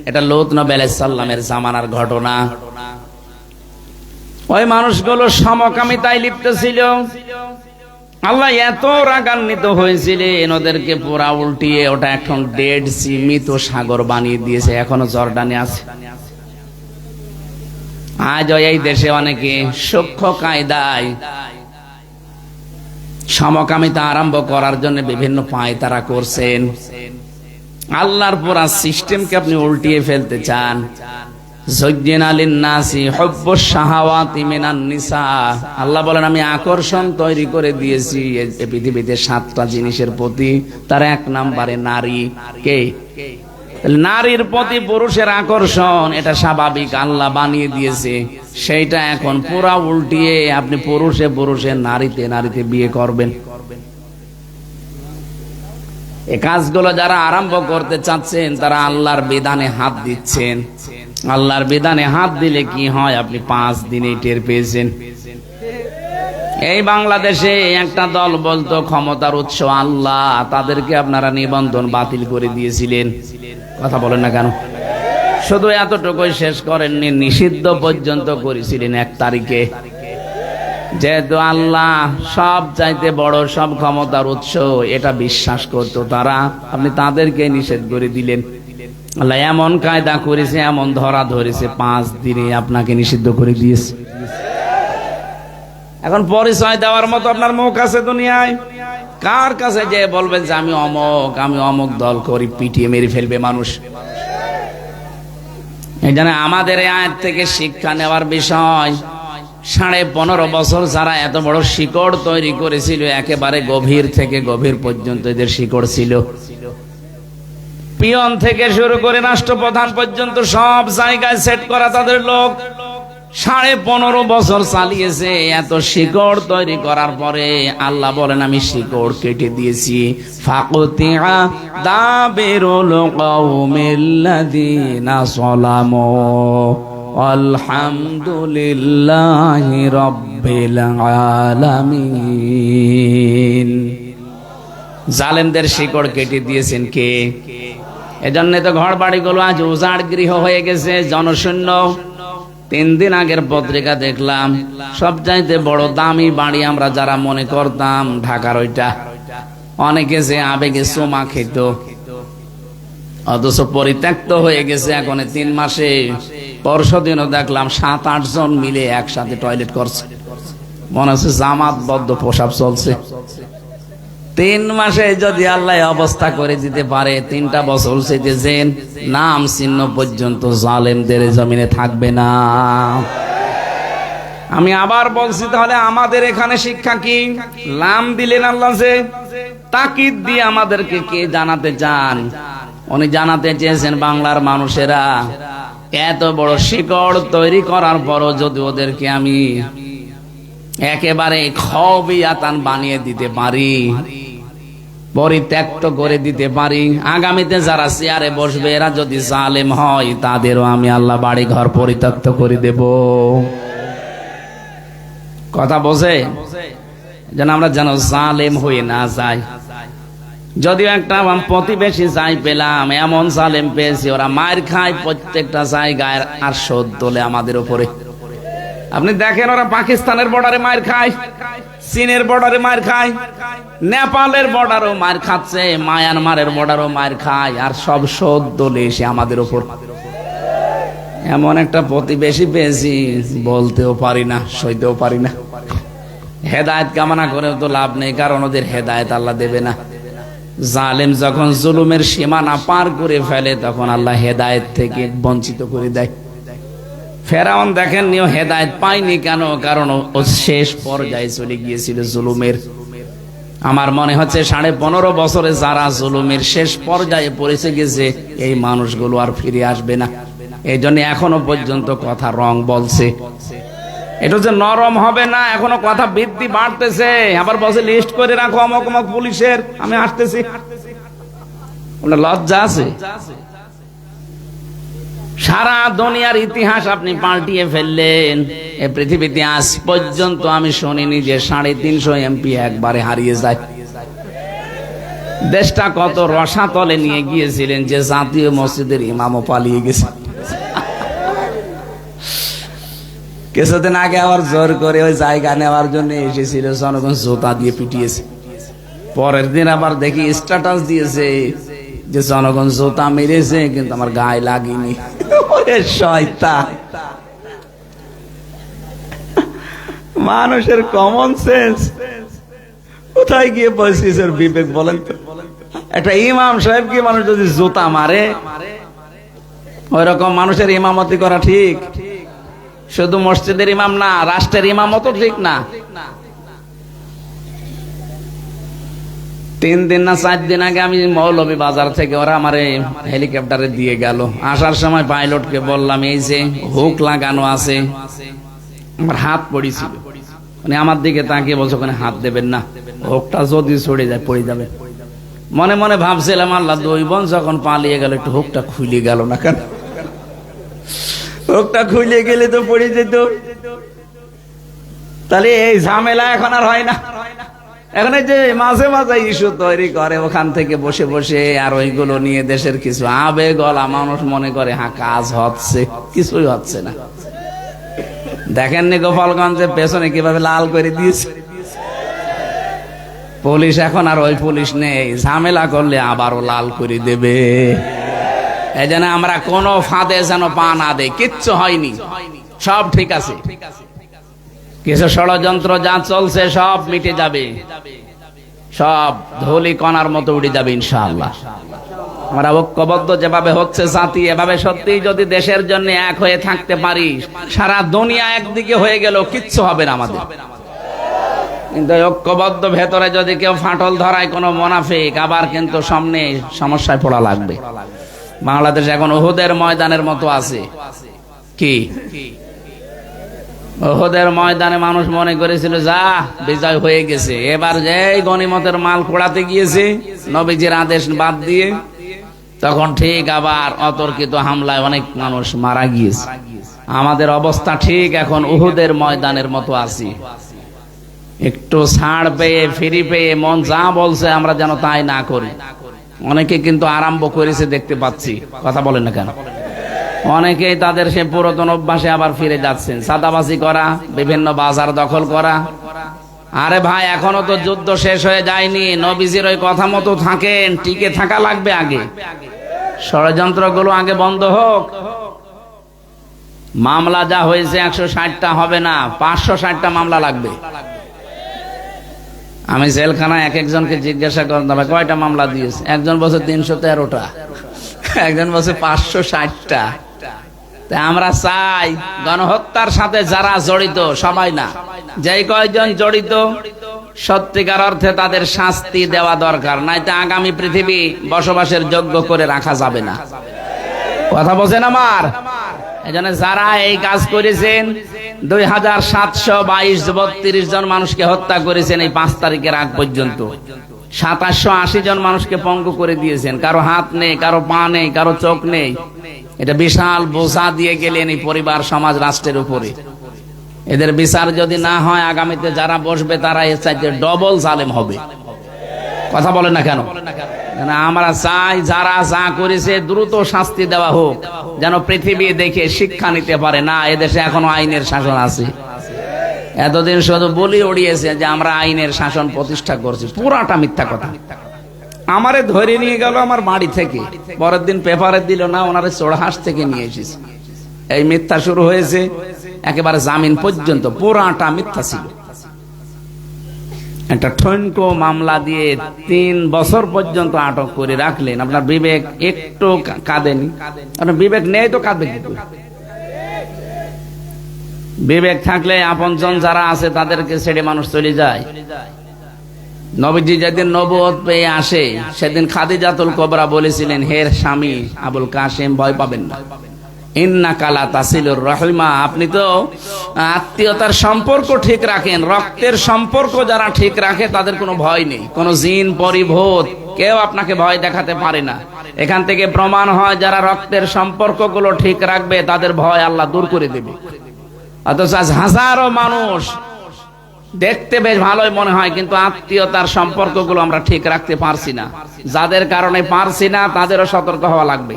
এটা লূত নবী আলাইহিস সালামের জামানার ঘটনা। ওই মানুষগুলো সমকামিতায় লিপ্ত ছিল। আল্লাহ এত রাগান্বিত হয়েছিলেন, ওদেরকে পুরা উল্টিয়ে ওটা এখন ডেড সি, মৃত সাগর বানিয়ে দিয়েছে। এখনো জর্ডানে আছে। আজ এই দেশে অনেকে সূক্ষ্ম কায়দায় সমকামিতা আরম্ভ করার জন্য বিভিন্ন পায়তারা করছেন। আল্লাহর পুরা সিস্টেমকে আপনি উল্টিয়ে ফেলতে চান। যুজ্জিনা লিন-নাসি হুব্বুশ শাহাওয়াতি মিনান নিসা। আল্লাহ বলেন আমি আকর্ষণ তৈরি করে দিয়েছি এই পৃথিবীতে 7টা জিনিসের প্রতি। তার 1 নম্বরে নারী। কে? নারীর প্রতি পুরুষের আকর্ষণ এটা স্বাভাবিক, আল্লাহ বানিয়ে দিয়েছে। সেইটা এখন পুরা উল্টিয়ে আপনি পুরুষে পুরুষে নারীতে নারীতে বিয়ে করবেন। এই কাজগুলো যারা আরম্ভ করতে চাচ্ছেন তারা আল্লাহর বিধানে হাত দিচ্ছেন। আল্লাহর বিধানে হাত দিলে কি হয় আপনি 5 দিনে টের পেয়েছেন। এই বাংলাদেশে একটা দল বলতো ক্ষমতার উৎস আল্লাহ, তাদেরকে আপনারা নিবন্ধন বাতিল করে দিয়েছিলেন। কথা বলেন না কেন? শুধু এতটুকুই শেষ করেননি, নিষিদ্ধ পর্যন্ত করেছিলেন 1 তারিখে। যেহেতু আল্লাহ সব চাইতে বড়, সব ক্ষমতার উৎস, এটা বিশ্বাস করতো তারা, আপনি তাদেরকে নিষেধ করে দিলেন। আল্লাহ এমন কায়দা করেছে, এমন ধরা ধরেছে, 5 দিনে আপনাকে নিষিদ্ধ করে দিয়েছে। এখন পরিচয় দেওয়ার মতো আপনার মুখ আছে দুনিয়ায়? কার কাছে যে বলবেন যে আমি অমুক দল করি, পিটিয়ে মেরে ফেলবে মানুষ। এই জন্য আমাদের এই আয়াত থেকে শিক্ষা নেওয়ার বিষয়, 15.5 বছর যারা এত বড় শিকড় তৈরি করেছিল, একেবারে গভীর থেকে গভীর পর্যন্ত এদের শিকড় ছিল। পিয়ন থেকে শুরু করে রাষ্ট্রপ্রধান পর্যন্ত সব জায়গায় সেট করা তাদের লোক। 15.5 বছর চালিয়েছে। এত শিকড় তৈরি করার পরে আল্লাহ বলেন আমি শিকড় কেটে দিয়েছি। ফাকুতিআ দাবিরুল কওমিল্লাযিনা যালামু আলহামদুলিল্লাহি রাব্বিল আলামিন। জালেমদের শিকড় কেটে দিয়েছেন কে? এজন্য তো ঘর বাড়িগুলো আজ উজাড় গৃহ হয়ে গেছে, জনশূন্য। 3 দিন আগের পত্রিকা দেখলাম, সবচাইতে বড় দামি বাড়ি আমরা যারা মনে করতাম ঢাকার ওইটা, অনেকে যে আবেগে চুমা খেত, অথচ পরিত্যক্ত হয়ে গেছে এখন 3 মাসে। পরশুদিনও দেখলাম 7-8 জন মিলে একসাথে টয়লেট করছে, মনে হচ্ছে জামাতবদ্ধ প্রসাব চলছে। 3 মাসে যদি আল্লাহ অবস্থা করে দিতে পারে, 3টা বছর সেটা যে নাম চিহ্ন পর্যন্ত জালেমদের জমিনে থাকবে না। আমি আবার বলছি, তাহলে আমাদের এখানে শিক্ষা কি? লাম দিলেন আল্লাহ, যে তাকিদ দিয়ে আমাদেরকে কে জানাতে চান? উনি জানাতে চেয়েছেন বাংলার মানুষেরা এত বড় শিকড় তৈরি করার পরও যদি ওদেরকে আমি একেবারে খবিয়াতান বানিয়ে দিতে পারি, পরিত্যক্ত করে দিতে পারি, আগামীতে যারা চেয়ারে বসবে এরা যদি জালেম হয়, তাদেরও আমি আল্লাহ বাড়ি ঘর পরিত্যক্ত করে দেব। কথা বোঝে? যেন আমরা যেন জালেম হয়ে না যাই। যদিও একটা প্রতিবেশী যাই পেলাম, এমন জালেম পেয়েছি, ওরা মার খায় প্রত্যেকটা জায়গায়, আর শোধ তোলে আমাদের উপরে। আপনি দেখেন, ওরা পাকিস্তানের বর্ডারে মার খায়, চীনের বর্ডারে মার খায়, নেপালের বর্ডারও মার খাচ্ছে, মায়ানমারের বর্ডারও মার খায়, আর সব শোধ তোলে এসে আমাদের উপর। এমন একটা প্রতিবেশী পেয়েছি, বলতেও পারি না, সইতেও পারি না। হেদায়েত কামনা করেও তো লাভ নেই, কারণ ওদের হেদায়েত আল্লাহ দেবে না। জালেম যখন জুলুমের সীমানা পার করে ফেলে, তখন আল্লাহ হেদায়েত থেকে বঞ্চিত করে দেয়। ফেরাউন দেখেন নিও হেদায়েত পায়নি কেন? কারণ ও শেষ পর্যায়ে চলে গিয়েছিল জুলুমের। আমার মনে হচ্ছে 15.5 বছরে যারা জুলুমের শেষ পর্যায়ে পৌঁছে গেছে, এই মানুষগুলো আর ফিরে আসবে না। এই জন্য এখনো পর্যন্ত কথা রং বলছে, এটা যে নরম হবে না, এখনো কথা বৃদ্ধি বাড়তেছে। আবার বসে লিস্ট করে রাখো অমক অমক পুলিশের, আমি আসতেছি। ওটা লজ্জা আছে? সারা দুনিয়ার ইতিহাস আপনি পাল্টিয়ে ফেললেন। এই পৃথিবীতে আজ পর্যন্ত আমি শুনিনি যে 350 এমপি একবারে হারিয়ে যায়। দেশটা কত রসাতলে নিয়ে গিয়েছিলেন যে জাতীয় মসজিদের ইমামও পালিয়ে গেছে। কিছুদিন আগে আবার জোর করে ওই জায়গা নেওয়ার জন্য এসেছিল, জনগণ জুতা দিয়ে পিটিয়েছে। পরের দিন আবার দেখি স্ট্যাটাস দিয়েছে যে জনগণ জুতা মেরেছে, কিন্তু আমার গায়ে লাগেনি। শয়তান! মানুষের কমন সেন্স কোথায় গিয়ে পৌঁছেছে? বিবেক বলেন তো। একটা ইমাম সাহেবকে মানুষ যদি জুতা মারে, ওই রকম মানুষের ইমামতি করা ঠিক? শুধু মসজিদের ইমাম না, রাষ্ট্রের ইমামও তো ঠিক না। 3 দিন না 4 দিন আগে আমি মৌলভী বাজার থেকে ওরা আমারে হেলিকপ্টারে দিয়ে গেল। আসার সময় পাইলটকে বললাম এই যে হুক লাগানো আছে, আমার হাত পড়েছিল, মানে আমার দিকে তাকিয়ে বলছে ওখানে হাত দেবেন না, হুকটা যদি ছড়ে যায় পড়ে যাবে। মনে মনে ভাবছিলাম আল্লাহ, 2 বোন যখন পালিয়ে গেল একটু হুকটা খুলে গেল না কেন, হুকটা খুলে গেলে তো পড়ে যেত। তাহলে এই ঝামেলা এখন আর হয় না। এখন এই যে মাঝে মাঝে ইস্যু তৈরি করে ওখান থেকে বসে বসে, আর ওইগুলো নিয়ে দেশের কিছু আবেগলা মানুষ মনে করে হ্যাঁ কাজ হচ্ছে, কিছুই হচ্ছে না। দেখেননি গোপালগঞ্জের পেছনে কিভাবে লাল করে দিয়েছে পুলিশ। এখন আর ওই পুলিশ নেই, ঝামেলা করলে আবারও লাল করে দেবে। এই জন্য আমরা কোনো ফাঁদে যেন পা না দেই, কিচ্ছু হয়নি, সব ঠিক আছে। কিছু ষড়যন্ত্র যা চলছে সব মিটে যাবে, সব ধুলি কণার মতো উড়ে যাবে ইনশাআল্লাহ। আমরা ঐক্যবদ্ধ যেভাবে হচ্ছে জাতি, এভাবে সত্যি যদি দেশের জন্য এক হয়ে থাকতে পারি, সারা দুনিয়া একদিকে হয়ে গেল কিচ্ছু হবে না আমাদের। কিন্তু ঐক্যবদ্ধ ভেতরে যদি কেউ ফাটল ধরায় কোনো মুনাফিক, আবার কিন্তু সামনে সমস্যায় পড়া লাগবে। বাংলাদেশ এখন উহুদের ময়দানের মতো আছে। কি উহুদের ময়দানে মানুষ মনে করেছিল যা বিজয় হয়ে গেছে, এবার যে গনিমতের মাল কুড়াতে গিয়েছে নবীজির আদেশ বাদ দিয়ে, তখন ঠিক আবার অতর্কিত হামলায় অনেক মানুষ মারা গিয়েছে। আমাদের অবস্থা ঠিক এখন উহুদের ময়দানের মতো আছি। একটু ছাড় পেয়ে ফ্রি পেয়ে মন যা বলছে আমরা যেন তাই না করি। অনেকে কিন্তু আরম্ভ করেছে দেখতে পাচ্ছি, কথা বলেন না কেন? অনেকেই তাদের সে পুরাতন অভ্যাসে আবার ফিরে যাচ্ছেন, সাদাবাজি করা, বিভিন্ন বাজার দখল করা। আরে ভাই এখনো তো যুদ্ধ শেষ হয়ে যায়নি, নবীজির ওই কথা মতো থাকেন, টিকে থাকা লাগবে। আগে ষড়যন্ত্রগুলো আগে বন্ধ হোক। মামলা যা হয়েছে 160টা হবে না, 560টা মামলা লাগবে। আমি জেলখানায় এক একজনকে জিজ্ঞাসা করতাম কয়টা মামলা দিয়েছে, একজন বলছে 313টা, একজন বলছে 560টা। তাই আমরা চাই গণহত্যার সাথে যারা জড়িত সবাই না, যেই কয়জন জড়িত সত্যিকার অর্থে তাদের শাস্তি দেওয়া দরকার, নাইতে আগামী পৃথিবী বসবাসের যোগ্য করে রাখা যাবে না। কথা বলছেন আমার? এজন্য যারা এই কাজ করেছেন, 2722 জন মানুষকে হত্যা করেছেন এই 5 তারিখের আগ পর্যন্ত, 2780 জন মানুষকে পঙ্গু করে দিয়েছেন। কারো হাত নেই, কারো পা নেই, কারো চোখ নেই। এটা বিশাল বোঝা দিয়ে গেলেন এই পরিবার, সমাজ, রাষ্ট্রের উপরে। এদের বিচার যদি না হয় আগামীতে যারা বসবে তারা এর চাইতে ডবল জালেম হবে। কথা বলেন না কেন? আমরা চাই যারা যা করেছে দ্রুত শাস্তি দেওয়া হোক, যেন পৃথিবী দেখে শিক্ষা নিতে পারে না এদেশে এখনো আইনের শাসন আছে। এতদিন শুধু বলি উড়িয়েছে যে আমরা আইনের শাসন প্রতিষ্ঠা করছি, পুরাটা মিথ্যা কথা। আমারে ধরে নিয়ে গেল আমার বাড়ি থেকে, পরের দিন পেপারে দিল না, ওনারে চোড়হাঁস থেকে নিয়ে এসেছে। এই মিথ্যা শুরু হয়েছে একেবারে জামিন পর্যন্ত, পুরাটা মিথ্যা ছিল। একটা ঠনকো মামলা দিয়ে 3 বছর পর্যন্ত আটক করে রাখলেন। আপনার বিবেক একটু কাঁদেনি? আপনার বিবেক নেই তো কাঁদবে কি করে? বিবেক থাকলে আপনজন যারা আছে তাদেরকে ছেড়ে মানুষ চলে যায়। নবীজি যেদিন নবুয়ত পেয়ে আসে সেদিন খাদিজাতুল কুবরা বলেছিলেন, হে স্বামী আবুল কাসেম, ভয় পাবেন না, ইন্নাকা লা তাসিলুর রাহিমা, আপনি তো আত্মীয়তার সম্পর্ক ঠিক রাখেন, রক্তের সম্পর্ক যারা ঠিক রাখে তাদের কোনো ভয় নেই, কোনো জিন পরিভূত কেউ আপনাকে ভয় দেখাতে পারে না। এখান থেকে প্রমাণ হয় যারা রক্তের সম্পর্কগুলো ঠিক রাখবে তাদের ভয় আল্লাহ দূর করে দেবে। অথচ আজ হাজারো মানুষ দেখতে বেশ ভালোই মনে হয়, কিন্তু আত্মীয়তার সম্পর্কগুলো আমরা ঠিক রাখতে পারছি না। যাদের কারণে পারছি না তাদেরও সতর্ক হওয়া লাগবে।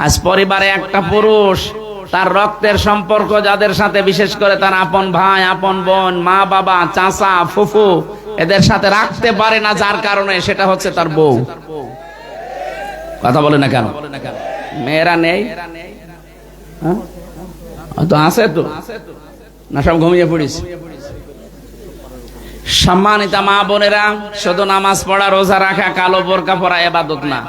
আজ পরিবারে একটা পুরুষ তার রক্তের সম্পর্ক যাদের সাথে, বিশেষ করে তার আপন ভাই, আপন বোন, মা বাবা, চাচা, ফুফু, এদের সাথে রাখতে পারে না, যার কারণে সেটা হচ্ছে তার বউ। কথা বলে না কেন? মেয়েরা নেই তো, আছে তো না, সব ঘুমিয়ে পড়িস। সম্মানিতা মা বোনেরা, শুধু নামাজ পড়া, রোজা রাখা, কালো বোরকা পরা ইবাদত না।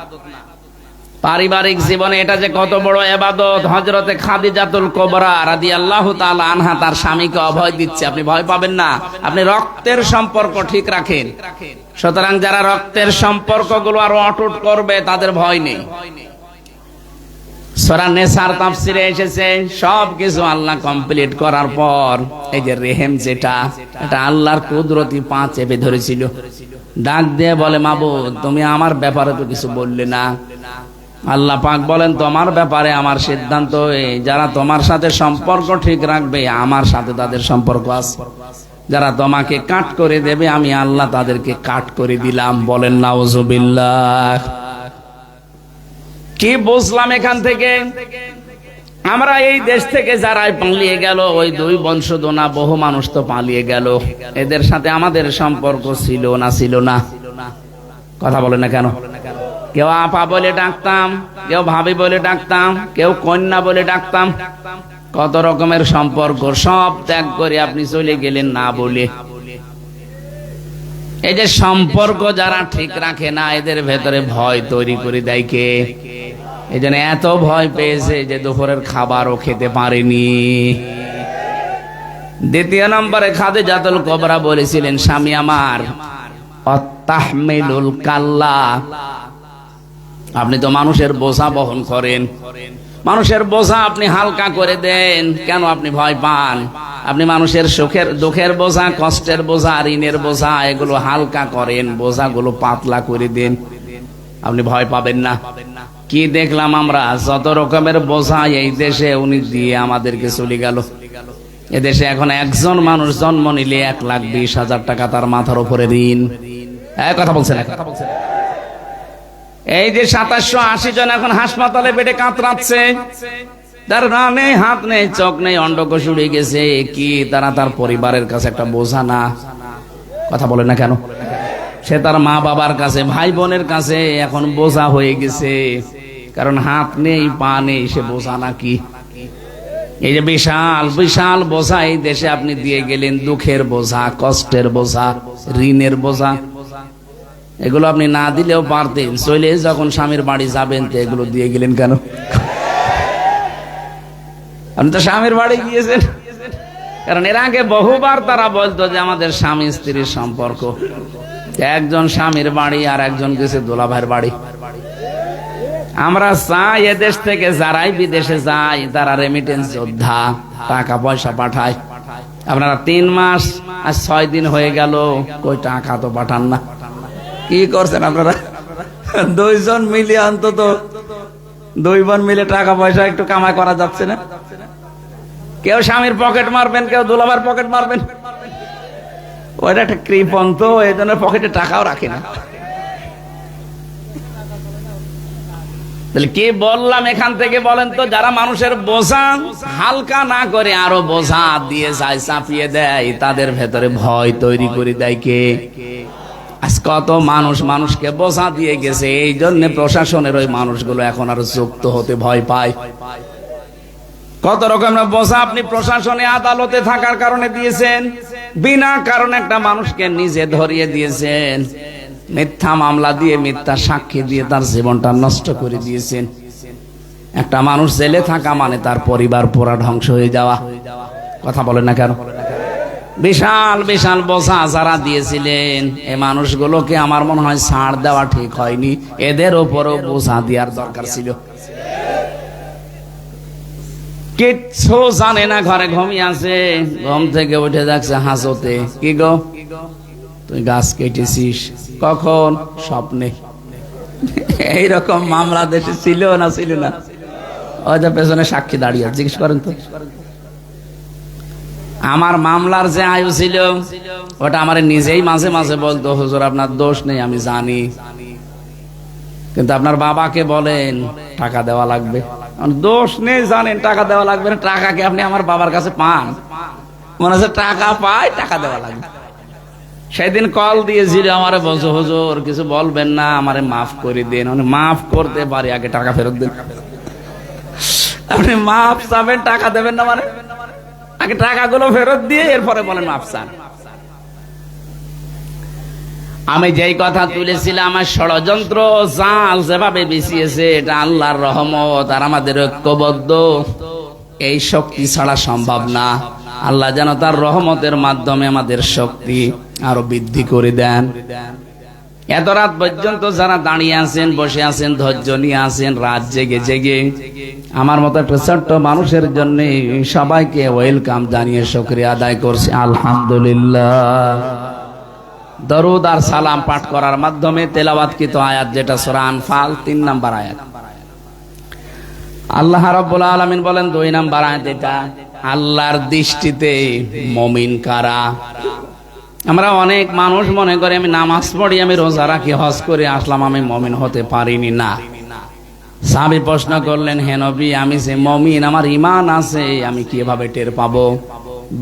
পারিবারিক জীবনে এটা যে কত বড় ইবাদত। হযরতে খাদিজাতুল কুবরা রাদিয়াল্লাহু তাআলা আনহা তার স্বামীকে অভয় দিচ্ছে, আপনি ভয় পাবেন না, আপনি রক্তের সম্পর্ক ঠিক রাখেন। সুতরাং যারা রক্তের সম্পর্কগুলো আরো অটুট করবে তাদের ভয় নেই। সূরা নেসার তাফসিরে এসেছে সবকিছু আল্লাহ কমপ্লিট করার পর এই যে রেহেম যেটা, এটা আল্লাহর কুদরতি পা চেপে ধরেছিল। ডাক দিয়ে বলে, মাবুদ তুমি আমার ব্যাপারে তো কিছু বললে না। আল্লাহ পাক বলেন, তোমার ব্যাপারে আমার সিদ্ধান্ত এই, যারা তোমার সাথে সম্পর্ক ঠিক রাখবে আমার সাথে তাদের সম্পর্ক আছে, যারা তোমাকে কাট করে দেবে আমি আল্লাহ তাদেরকে কাট করে দিলাম। বলেন নাউজুবিল্লাহ। কি বুঝলাম এখান থেকে? আমরা এই দেশ থেকে যারা পালিয়ে গেল, ওই দুই বংশধনা বহু মানুষ তো পালিয়ে গেল, এদের সাথে আমাদের সম্পর্ক ছিল না? ছিল না? কথা বলে না কেন? কেউ আপা বলে ডাকতাম, কেউ ভাবি বলে ডাকতাম, কেউ কন্যা বলে ডাকতাম, কত রকমের সম্পর্ক সব ত্যাগ করে আপনি চলে গেলেন না বলে। এই যে সম্পর্ক যারা ঠিক রাখে না এদের ভেতরে ভয় তৈরি করে দেয় কে? এই জন্য এত ভয় পেয়েছে যে দুপুরের খাবারও খেতে পারেনি। দ্বিতীয় নম্বরে খাদিজাতুল কুবরা বলেছিলেন, স্বামী আমার অত্তাহমিলুল কাল্লা, আপনি তো মানুষের বোঝা বহন করেন, মানুষের বোঝা আপনি হালকা করে দেন, কেন আপনি ভয় পান? আপনি মানুষের সুখের দুঃখের বোঝা, কষ্টের বোঝা, ঋণের বোঝা এগুলো হালকা করেন, বোঝাগুলো পাতলা করে দেন, আপনি ভয় পাবেন না। কি দেখলাম আমরা, যত রকমের বোঝা এই দেশে উনি দিয়ে আমাদেরকে চলে গেল। এদেশে এখন একজন মানুষ জন্ম নিলে 1,20,000 টাকা তার মাথার উপরে ঋণ। কথা বলছেন? এই যে 2780 জন এখন হাসপাতালে বেডে কাতরাচ্ছে, তার না নেই, হাত নেই, চোখ নেই, অন্ডকোষ উড়ে গেছে। কি তারা তার পরিবারের কাছে একটা বোঝা না? কথা বলে না কেন? সে তার মা বাবার কাছে, ভাই বোনের কাছে এখন বোঝা হয়ে গেছে, কারণ হাত নেই, পা নেই, সে বোঝা নাকি? এই যে বিশাল বিশাল বোঝা এই দেশে আপনি দিয়ে গেলেন, দুঃখের বোঝা, কষ্টের বোঝা, ঋণের বোঝা, এগুলো আপনি না দিলেও পারতেন। চলে যখন স্বামীর বাড়ি যাবেন তো এগুলো দিয়ে গেলেন কেন? আপনি তো স্বামীর বাড়ি গিয়েছেন, কারণ এর আগে বহুবার তারা বলতো যে আমাদের স্বামী স্ত্রীর সম্পর্ক, একজন স্বামীর বাড়ি আর একজন গেছে দোলাভাইয়ের বাড়ি। আমরা চাই এদেশ থেকে যারাই বিদেশে যায় তারা রেমিটেন্স যোদ্ধা, টাকা পয়সা পাঠায়। আপনারা 3 মাস আর 6 দিন হয়ে গেল, কই টাকা তো পাঠান না। কি করছেন আপনারা? 2 জন মিলে অন্তত 2 বোন মিলে টাকা পয়সা একটু কামাই করা যাচ্ছে না? কেউ স্বামীর পকেট মারবেন, কেউ দুলাভাইয়ের পকেট মারবেন। ওইটা একটা কৃপণ তো, এই জন্য পকেটে টাকাও রাখে না। তাহলে কি বললাম এখান থেকে বলেন তো? যারা মানুষের বোঝা হালকা না করে আরো বোঝা দিয়ে যায়, চাপিয়ে দেয়, তাদের ভেতরে ভয় তৈরি করে দেয় কে? আজ কত মানুষ মানুষকে বোঝা দিয়ে গেছে, এই জন্য প্রশাসনের ওই মানুষগুলো এখন আরো যুক্ত হতে ভয় পায়। কত রকমের বোঝা আপনি প্রশাসনে আদালতে থাকার কারণে দিয়েছেন, বিনা কারণে একটা মানুষকে নিজে ধরিয়ে দিয়েছেন, মিথ্যা মামলা দিয়ে, মিথ্যা সাক্ষী দিয়ে তার জীবনটা নষ্ট করে দিয়েছেন। একটা মানুষ জেলে থাকা মানে তার পরিবার পুরা ধ্বংস হয়ে যাওয়া। কথা বলেন না কেন? বিশাল বিশাল বোঝা যারা দিয়েছিলেন, এই মানুষগুলোকে আমার মনে হয় ছাড় দেওয়া ঠিক হয়নি, এদের উপরও বোঝা দেওয়ার দরকার ছিল। কিচ্ছু জানে না, ঘরে ঘুমিয়ে আছে, ঘুম থেকে উঠে যাচ্ছে হাসতে, কি গো তুই গাছ কেটেছিস? কখন? স্বপ্নে। এইরকম মামলা দেশে ছিল না? ছিল না? ওই যে পেছনে সাক্ষী দাঁড়িয়ে, জিজ্ঞেস করেন তো। আমার মামলার যে আয়ু ছিল ওটা আমার নিজেই মাঝে মাঝে বলতো, হুজুর আপনার দোষ নেই আমি জানি, কিন্তু আপনার বাবাকে বলেন টাকা দেওয়া লাগবে। দোষ নেই জানেন, টাকা দেওয়া লাগবে না, টাকা কি আপনি আমার বাবার কাছে পান? মনে হচ্ছে টাকা পাই, টাকা দেওয়া লাগবে। সেদিন কল দিয়েছিল আমারে, বলছো হুজুর কিছু বলবেন না, আমারে মাফ করে দেন। মাফ করতে পারি, আগে টাকা ফেরত দেন। আপনি মাফ চাবেন, টাকা দেবেন না মানে? আগে টাকাগুলো ফেরত দিয়ে এরপরে বলেন মাফ চান। আমি যেই কথা তুলেছিলাম, আমার ষড়যন্ত্র জাল যেভাবে বিছিয়েছে, এটা আল্লাহর রহমত আর আমাদের ঐক্যবদ্ধ এই শক্তি ছাড়া সম্ভব না। আল্লাহ যেন তার রহমতের মাধ্যমে আমাদের শক্তি আরো বৃদ্ধি করে দেন। এত রাত পর্যন্ত যারা দাঁড়িয়ে আছেন, বসে আছেন, ধৈর্য নিয়ে আছেন, রাত জেগে জেগে, আমার মতো একটা ছোট্ট মানুষের জন্য সবাইকে ওয়েলকাম জানিয়ে শুকরিয়া আদায় করছি, আলহামদুলিল্লাহ। দরুদ আর সালাম পাঠ করার মাধ্যমে তেলাওয়াতকৃত আয়াত, যেটা সূরা আনফাল 3 নম্বর আয়াত, আল্লাহ রাব্বুল আলামিন বলেন 2 নম্বর আয়াত, এটা আল্লাহর দৃষ্টিতে মুমিন কারা। আমরা অনেক মানুষ মনে করে আমি নামাজ পড়ি, আমি রোজা রাখি, হজ করে আসলাম, আমি মুমিন হতে পারিনি। না। সাহাবী প্রশ্ন করলেন, হে নবী, আমি যে মুমিন, আমার ঈমান আছে, আমি কিভাবে টের পাবো?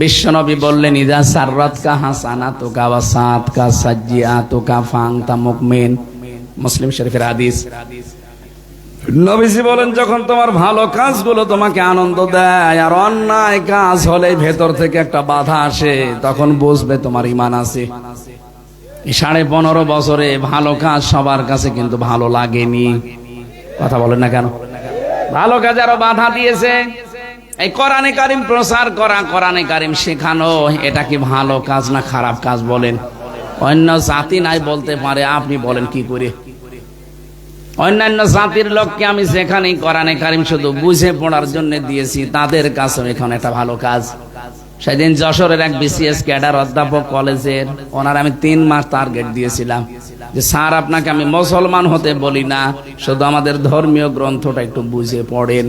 বিশ্বনবী বললেন, ইযা সাররাতকা হাসানাতুকা ওয়া সাআতকা সাজ্জিআতুকা ফাআনতা মুমিন। মুসলিম শরীফের হাদিস। নবীজি বলেন, যখন তোমার ভালো কাজগুলো তোমাকে আনন্দ দেয় আর অন্যায় কাজ হলে ভেতর থেকে একটা বাধা আসে, তখন বুঝবে তোমার ঈমান আছে। 15.5 বছরে ভালো কাজ সবার কাছে কিন্তু ভালো লাগেনি। কথা বলেন না কেন? ভালো কাজ আরো বাধা দিয়েছে। এই কোরআনে কারিম প্রচার করা, কোরআনে কারিম শেখানো, এটা কি ভালো কাজ না খারাপ কাজ বলেন? অন্য জাতি নাই বলতে পারে, আপনি বলেন কি করে? অন্যান্য জাতির লোককে আমি যেখানেই কোরআনে কারিম শুধু বুঝে পড়ার জন্য দিয়েছি, তাদের কাছে এখন এটা ভালো কাজ। সেদিন যশোরের এক বিসিএস ক্যাডার অধ্যাপক কলেজের, ওনার আমি 3 মাস টার্গেট দিয়েছিলাম যে স্যার, আপনাকে আমি মুসলমান হতে বলি না, শুধু আমাদের ধর্মীয় গ্রন্থটা একটু বুঝে পড়েন।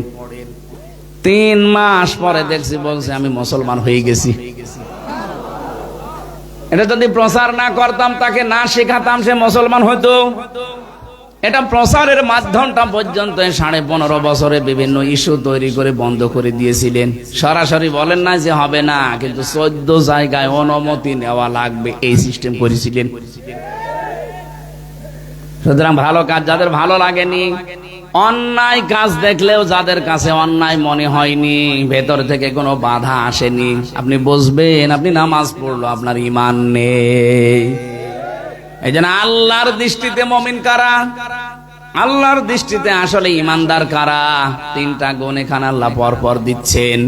3 মাস পরে দেখছি বলছে আমি মুসলমান হয়ে গেছি। এটা যদি প্রচার না করতাম, তাকে না শেখাতাম, সে মুসলমান হতো। এটা প্রচারের মাধ্যমটা পর্যন্ত 15.5 বছরে বিভিন্ন ইস্যু তৈরি করে বন্ধ করে দিয়েছিলেন। সরাসরি বলেন না যে হবে না, কিন্তু 14 জায়গায় অনুমতি নেওয়া লাগবে, এই সিস্টেম করেছিলেন। সুতরাং ভালো কাজ যাদের ভালো লাগেনি, অন্যায় কাজ দেখলেও যাদের কাছে অন্যায় মনে হয়নি, ভেতর থেকে কোনো বাধা আসেনি, আপনি বুঝবেন আপনি নামাজ পড়লো, আপনার ঈমান নেই। এই জন্য আল্লাহর দৃষ্টিতে মুমিন কারা, আল্লাহর দৃষ্টিতে আসলে ঈমানদার কারা, 3টা গুণ এখানে আল্লাহ পরপর দিচ্ছেন।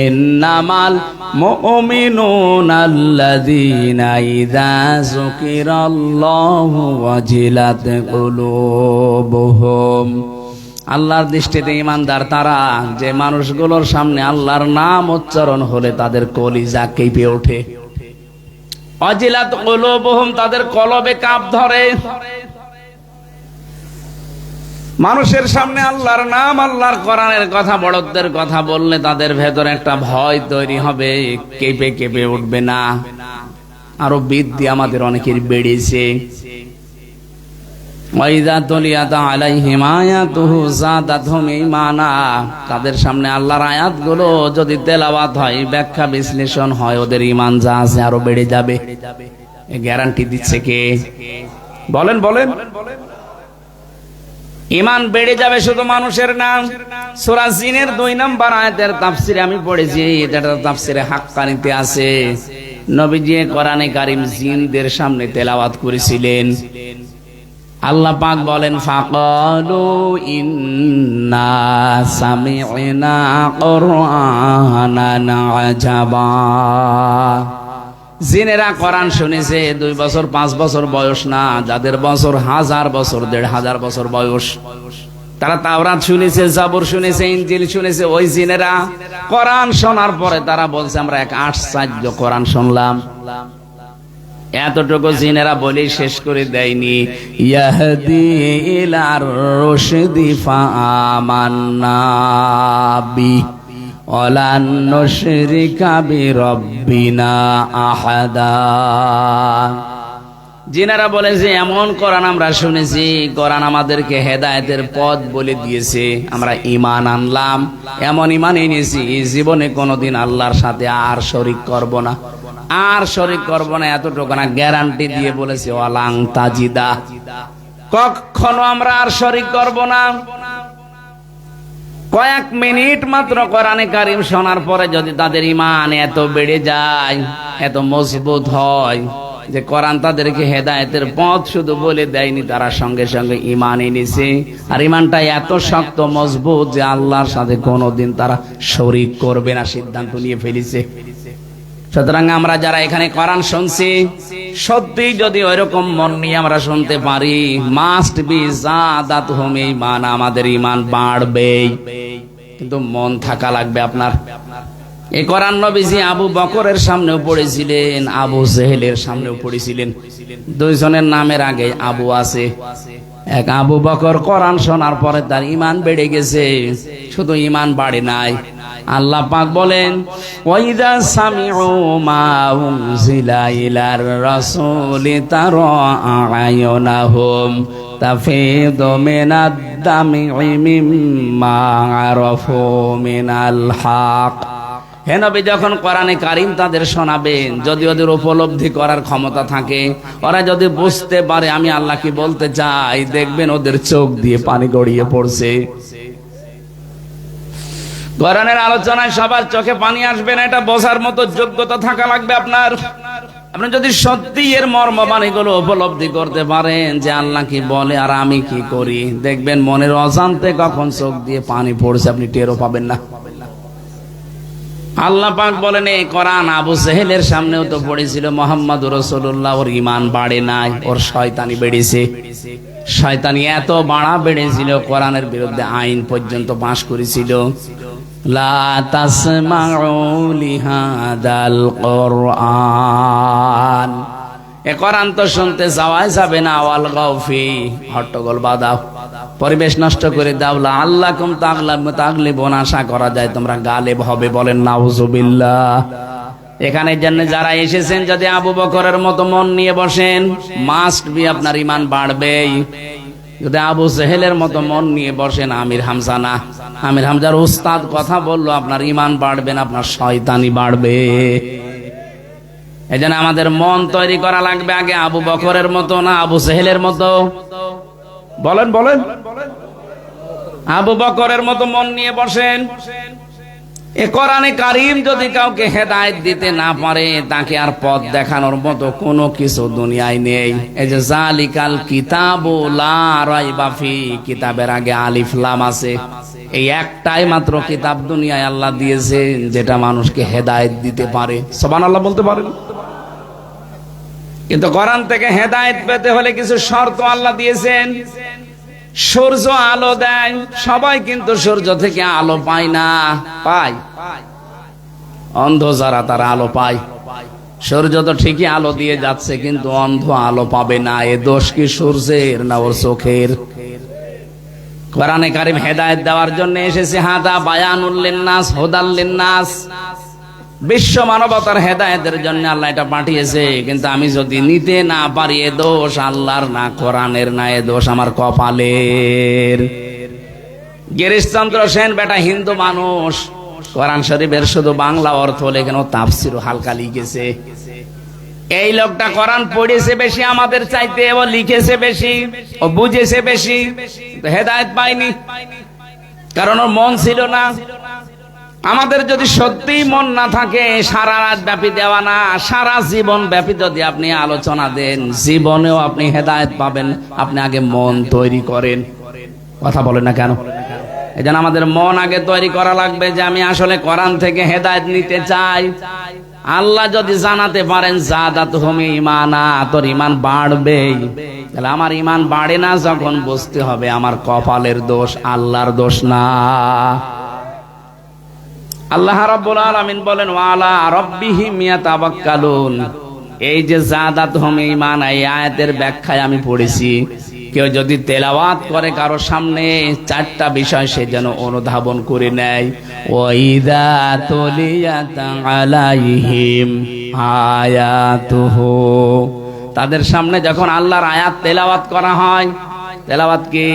ইন্নামাল মুমিনুনা আল্লাযীনা ইযা যুকিরাল্লাহু ওয়াজিলাত কুলুবুহুম। আল্লাহর দৃষ্টিতে ঈমানদার তারা, যে মানুষগুলোর সামনে আল্লাহর নাম উচ্চারণ হলে তাদের কলিজা কেঁপে ওঠে। ওয়াজিলাত কুলুবুহুম, তাদের কলবে কাঁপ ধরে। মানুষের সামনে আল্লাহর নাম, আল্লাহর কোরআনের কথা, বড়দের কথা বললে তাদের ভেতরে একটা ভয় তৈরি হবে, কেঁপে কেঁপে উঠবে না। আরো বৃদ্ধি আমাদের অনেকের বেড়েছে। ওয়াইযা তুলিয়াত আলাইহিম আয়াতুহু যাদাতহুম ঈমানা, তাদের সামনে আল্লাহর আয়াতগুলো যদি তেলাওয়াত হয়, ব্যাখ্যা বিশ্লেষণ হয়, ওদের ঈমান যা আছে আরো বেড়ে যাবে। এই গ্যারান্টি দিচ্ছে কে? বলেন বলেন। ঈমান বেড়ে যাবে শুধু মানুষের না। সূরা জিনের 2 নম্বর আয়াতের তাফসীরে আমি পড়েছি, এটা তাফসীরে হাক্কানিতে আছে। নবীজি কোরআনে কারীম জিনদের সামনে তেলাওয়াত করেছিলেন। আল্লাহ পাক বলেন, ফাকালু ইন্না সামি'না কুরআনান আজাবা। জিনেরা কোরআন শুনেছে 2 বছর 5 বছর বয়স না, যাদের বছর 1000 বছর 1500 বছর বয়স, তারা তাওরাত শুনেছে, জাবুর শুনেছে, ইনজিল শুনেছে। ওই জিনেরা কোরআন শোনার পরে তারা বলছে আমরা এক আশ্চর্য কোরআন শুনলাম। এতটুকু জিনেরা বলেই শেষ করে দেয়নি, ইয়াহদি ইলার রুশদি ফাআমান্না বি ওয়ালান নুশরিকা বিরাব্বিনা আহাদা। জিনেরা বলে যে এমন কোরআন আমরা শুনেছি, কোরআন আমাদেরকে হেদায়েতের পথ বলে দিয়েছে, আমরা ঈমান আনলাম, এমন ঈমান এনেছি জীবনে কোনোদিন আল্লাহর সাথে আর শরীক করব না, আর শরীক করব না। এতটুকু না, গ্যারান্টি দিয়ে বলেছে ওয়ালাং তাজিদা, কখনো আমরা আর শরীক করব না। কয়েক মিনিট মাত্র কোরআনে কারীম শোনার পরে যদি তাদের ঈমান এত বেড়ে যায়, এত মজবুত হয়, যে কোরআন তাদেরকে হেদায়েতের পথ শুধু বলে দেয়নি, তারা সঙ্গে সঙ্গে ঈমান এনেছে। আর ঈমানটা এত শক্ত মজবুত যে আল্লাহর সাথে কোনোদিন তারা শরীক করবে না, সিদ্ধান্ত নিয়ে ফেলেছে। সুতরাং আমরা যারা এখানে কোরআন শুনছি, সত্যি যদি ওইরকম মন নিয়ে আমরা শুনতে পারি, মাস্ট বি জাদাতুহুম ঈমান, আমাদের ঈমান বাড়বেই, কিন্তু মন থাকা লাগবে আপনার। এই কোরআন নবীজি আবু বকরের সামনেও পড়েছিলেন, আবু জেহেলের সামনেও পড়েছিলেন। দুইজনের নামের আগে আবু আছে। এক আবু বকর কোরআন শোনার পরে তার ঈমান বেড়ে গেছে, শুধু ঈমান বাড়ে নাই। আল্লাহ পাক বলেন, ওয়াইদা সামিউ মা উনজিলা ইলার রাসূলি তারা আ'য়ুনাহুম তাফিদু মিনাদ দামি মিম্মা আরাফু মিনাল হক। হে নবী, যখন কোরআনে কারীম তাদের শোনাবেন, যদি ওদের উপলব্ধি করার ক্ষমতা থাকে, ওরা যদি বুঝতে পারে আমি আল্লাহ কি বলতে চাই, দেখবেন ওদের চোখ দিয়ে পানি গড়িয়ে পড়ছে। কোরআনের আলোচনায় সবার চোখে পানি আসবে না, এটা বোঝার মতো যোগ্যতা থাকা লাগবে আপনার। আপনি যদি সত্যি এর মর্মবাণীগুলো উপলব্ধি করতে পারেন যে আল্লাহ কি বলে আর আমি কি করি, দেখবেন মনের অজান্তে কখন চোখ দিয়ে পানি পড়ছে আপনি টেরও পাবেন না। আল্লাহ পাক বলেন, এই কোরআন আবু জেহেলের সামনেও তো পড়েছিল মুহাম্মদুর রাসূলুল্লাহ, ওর ঈমান বাড়ে নাই, ওর শয়তানি বেড়েছে। শয়তানি এত বাড়া বেড়েছিল, কোরআনের বিরুদ্ধে আইন পর্যন্ত পাশ করেছিল। লা তাসমাউ লিহাদাল কোরআন, এ কোরআন তো শুনতে যাওয়াই যাবে না। ওয়াল গাউফি, হট্টগোল বাদাও, পরিবেশ নষ্ট করে দাও। লাআল্লাকুম তাগলিবুন, আশা করা যায় তোমরা গালেব হবে। বলেন নাউযুবিল্লাহ। এখানে জন্য যারা এসেছেন, যদি আবু বকরের মতো মন নিয়ে বসেন, মাস্ট বি আপনার ঈমান বাড়বেই। যদি আবু জেহেলের মতো মন নিয়ে বসেন, আমির হামজা না, আমির হামজার উস্তাদ কথা বললো, আপনার ঈমান বাড়বে না, আপনার শয়তানি বাড়বে। এজন্য আমাদের মন তৈরি করা লাগবে আগে, আবু বকরের মতো না আবু জেহেলের মতো। বলেন বলেন, আবু বকরের মতো মন নিয়ে বসেন। এ কোরআনে কারীম যদি কাউকে হেদায়েত দিতে না পারে, তাকে আর পথ দেখানোর মতো কোনো কিছু দুনিয়ায় নেই। এই যে জালিকাল কিতাবু লা রাইবা ফি, কিতাবের আগে আলিফ লাম আছে। এই একটাই মাত্র কিতাব দুনিয়ায় আল্লাহ দিয়েছেন যেটা মানুষকে হেদায়েত দিতে পারে। সুবহানাল্লাহ বলতে পারেন? কিন্তু কোরআন থেকে হেদায়েত পেতে হলে কিছু শর্ত আল্লাহ দিয়েছেন। সূর্য আলো দেয়, সবাই কিন্তু সূর্য থেকে আলো পায় না। পায় অন্ধ যারা, তারা আলো পায়। সূর্য তো ঠিকই আলো দিয়ে যাচ্ছে, কিন্তু অন্ধ আলো পাবে না। এ দোষ কি সূর্যের না ওর চোখের? কোরআনে কারীম হেদায়েত দেওয়ার জন্য এসেছে। হাদা বায়ানুল লিন্নাস হুদাল লিন্নাস, বিশ্ব মানবতার হেদায়েতের জন্য আল্লাহ এটা পাঠিয়েছে। কিন্তু আমি যদি নিতে না পারি, এ দোষ আল্লাহর না, কোরআনের না, এ দোষ আমার কপালের। গিরিশচন্দ্র সেন বেটা হিন্দু মানুষ, কোরআন শরীফের শুধু বাংলা অর্থ লেখেন, ও তাফসিরও হালকা লিখেছে। এই লোকটা কোরআন পড়েছে বেশি আমাদের চাইতে, ও লিখেছে বেশি, ও বুঝেছে বেশি, হেদায়েত পায়নি, কারণ ওর মন ছিল না। আমাদের যদি সত্যি মন না থাকে, সারা রাত ব্যাপী দেওয়া না, সারা জীবন ব্যাপী যদি আপনি আলোচনা দেন, জীবনেও আপনি হেদায়েত পাবেন। আপনি আগে মন তৈরি করেন। কথা বলেন না কেন? এই জন্য আমাদের মন আগে তৈরি করা লাগবে যে আমি আসলে কোরআন থেকে হেদায়েত নিতে চাই। আল্লাহ যদি জানাতে পারেন জাদাতুহুম ঈমানা, তোর ঈমান বাড়বেই, তাহলে আমার ঈমান বাড়ে না যখন, বুঝতে হবে আমার কপালের দোষ, আল্লাহর দোষ না। আল্লাহ রাব্বুল আলামিন বলেন, ওয়ালা রাব্বিহিম ইয়াতাওয়াক্কালুন। এই যে জাদাতুহুম ঈমানা, এই আয়াতের ব্যাখ্যায় আমি পড়েছি, কেউ যদি তেলাওয়াত করে কারো সামনে, চারটা বিষয় সে যেন অনুধাবন করে নেয়। ওয়াইদা তুলিয়াত আলাইহিম আয়াতুহু, তাদের সামনে যখন আল্লাহর আয়াত তেলাওয়াত করা হয়, তেলাওয়াত কি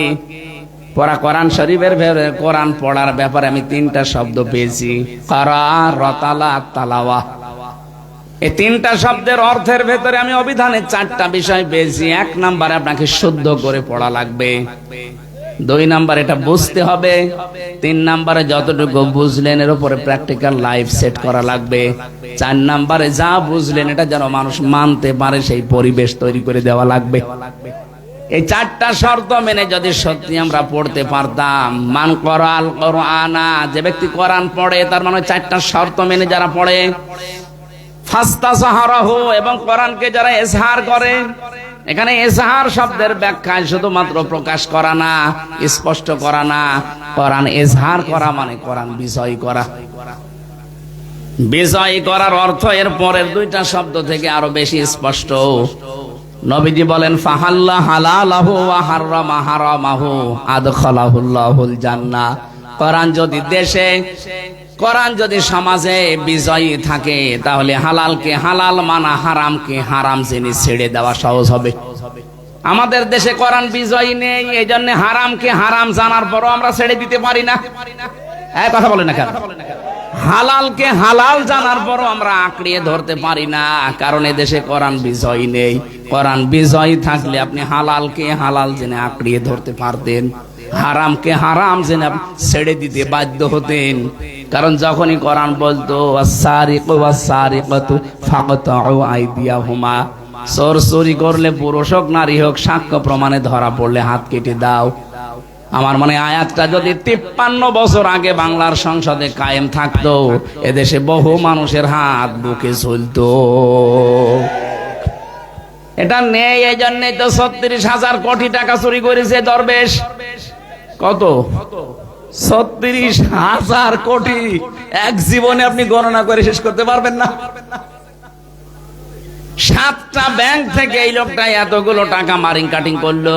পড়া? কোরআন শরীফের কোরআন পড়ার ব্যাপারে আমি তিনটা শব্দ পেয়েছি, কারা, রতালা, তালাওয়া। এই তিনটা শব্দের অর্থের ভেতরে আমি অভিধানে চারটা বিষয় পেয়েছি। এক নাম্বারে আপনাকে শুদ্ধ করে পড়া লাগবে, 2 নাম্বার এটা বুঝতে হবে, 3 নাম্বারে যতটুকু বুঝলেন এর উপরে প্র্যাকটিক্যাল লাইফ সেট করা লাগবে, 4 নম্বরে যা বুঝলেন এটা যেন মানুষ মানতে পারে সেই পরিবেশ তৈরি করে দেওয়া লাগবে। এই 4টা শর্ত মেনে যদি সত্যি আমরা পড়তে পারতাম, মান করাল কোরআনা, যে ব্যক্তি কোরআন পড়ে তার মানে 4টা শর্ত মেনে যারা পড়ে, ফাস্তাসাহারাহু, এবং কোরআনকে যারা ইজহার করে, এখানে ইজহার শব্দের ব্যাখ্যায় শুধুমাত্র প্রকাশ করা না, স্পষ্ট করা না, কোরআন ইজহার করা মানে কোরআন বিজয় করা। বিজয় করার অর্থ এর পরের 2টা শব্দ থেকে আরো বেশি স্পষ্ট। নবীজি বলেন ফাহাল্লা হালালাহু ওয়া হাররামা হারামাহু আদখালাহুল্লাহুল জান্নাহ। কোরআন যদি দেশে, কোরআন যদি সমাজে বিজয়ী থাকে তাহলে হালালকে হালাল মানা, হারামকে হারাম জিনিস ছেড়ে দেওয়া সহজ হবে। আমাদের দেশে কোরআন বিজয়ী নেই, এই জন্য হারামকে হারাম জানার পরও আমরা ছেড়ে দিতে পারি না। এই কথা বলে না কেন? হালালকে হালাল জানার পরও আমরা আঁকড়িয়ে ধরতে পারি না, কারণ এদেশে কোরআন বিজয়ী নেই। কোরআন বিজয়ী থাকলে আপনি হালালকে হালাল জেনে আঁকড়িয়ে ধরতে পারতেন, হারামকে হারাম জেনে ছেড়ে দিতে বাধ্য হতেন। কারণ যখনই কোরআন বলতো ওয়াস-সারিকু ওয়াস-সারিকাতু ফাকতাউ আইদিয়াহুমা, চোর চুরি করলে পুরুষ হোক নারী হোক সাক্ষ্য প্রমাণে ধরা পড়লে হাত কেটে দাও। আমার মনে আয়াতটা যদি 53 বছর আগে বাংলার সংসদে কায়েম থাকতো, এদেশে বহু মানুষের হাত বুকে ঝুলতো। এটা নেই, এই জন্যই তো 36,000 কোটি টাকা চুরি করেছে দরবেশ। কত? 36,000 কোটি। এক জীবনে আপনি গণনা করে শেষ করতে পারবেন না। 7টা ব্যাংক থেকে এই লোকটা এতগুলো টাকা মারিং কাটিং করলো,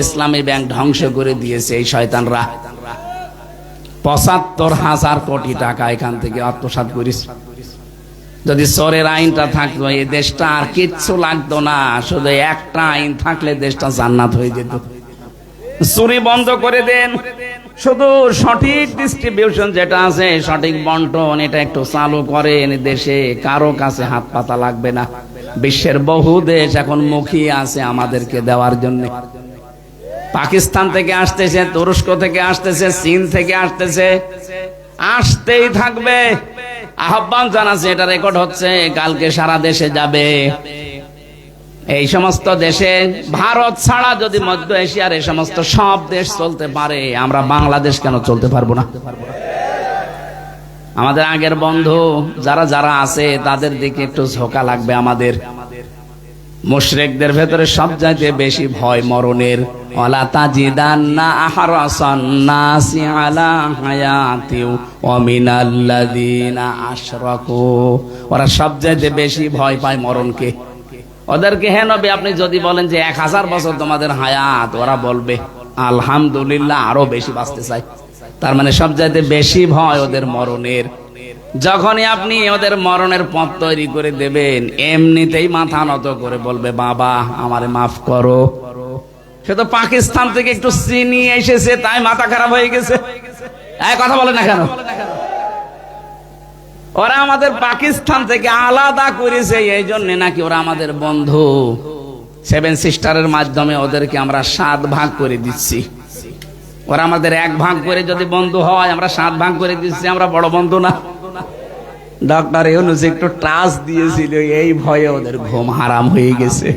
ইসলামী ব্যাংক ধ্বংস করে দিয়েছে এই শয়তানরা। 75,000 কোটি টাকা এখান থেকে আত্মসাৎ করিস। যদি চোরের আইনটা থাকতো এই দেশটা আর কিচ্ছু লাগতো না, শুধু একটা আইন থাকলে দেশটা জান্নাত হয়ে যেত। চুরি বন্ধ করে দেন, শুধু সঠিক ডিস্ট্রিবিউশন যেটা আছে, সঠিক বন্টন, এটা একটু চালু করেন, দেশে কারো কাছে হাত পাতা লাগবে না। বিশ্বের বহু দেশ এখন মুখিয়ে আছে আমাদেরকে দেওয়ার জন্য। পাকিস্তান থেকে আসতেছে, তুরস্ক থেকে আসতেছে, চীন থেকে আসতেছে, আসতেই থাকবে। আহ্বান জানাচ্ছে, এটা রেকর্ড হচ্ছে, কালকে সারা দেশে যাবে। এই সমস্ত দেশে ভারত ছাড়া যদি মধ্য এশিয়ার এই সমস্ত সব দেশ চলতে পারে, আমরা বাংলাদেশ কেন চলতে পারবো না? আমাদের আগের বন্ধু যারা যারা আছে তাদের দিকে একটু ঝোঁকা লাগবে আমাদের। মুশরিকদের ভেতরে সবচাইতে বেশি ভয় মরণের। ওয়ালা তাজিদান্না আহরাসান নাসি আলা হায়াতি ওয়া মিনাল্লাযিনা আশরাকু, ওরা সবচাইতে বেশি ভয় পায় মরণকে। ওদেরকে হে নবী আপনি যদি বলেন যে 1000 বছর তোমাদের হায়াত, ওরা বলবে আলহামদুলিল্লাহ আরো বেশি বাঁচতে চাই। তার মানে সবচাইতে বেশি ভয় ওদের মরণের। যখনই আপনি ওদের মরণের পথ তৈরি করে দেবেন, এমনিতেই মাথা নত করে বলবে বাবা আমারে মাফ করো। সে তো পাকিস্তান থেকে একটু চিনি এসেছে তাই মাথা খারাপ হয়ে গেছে। এই কথা বলে না কেন? ওরা আমাদের পাকিস্তান থেকে আলাদা করেছে, এই জন্য নাকি ওরা আমাদের বন্ধু। 7 সিস্টারের মাধ্যমে ওদেরকে আমরা 7 ভাগ করে দিচ্ছি। ওরা আমাদের 1 ভাগ করে যদি বন্ধু হয়, আমরা 7 ভাগ করে দিচ্ছি, আমরা বড় বন্ধু না? ডক্টর ইউনূস একটু টাচ দিয়েছিল, এই ভয়ে ওদের ঘুম হারাম হয়ে গেছে।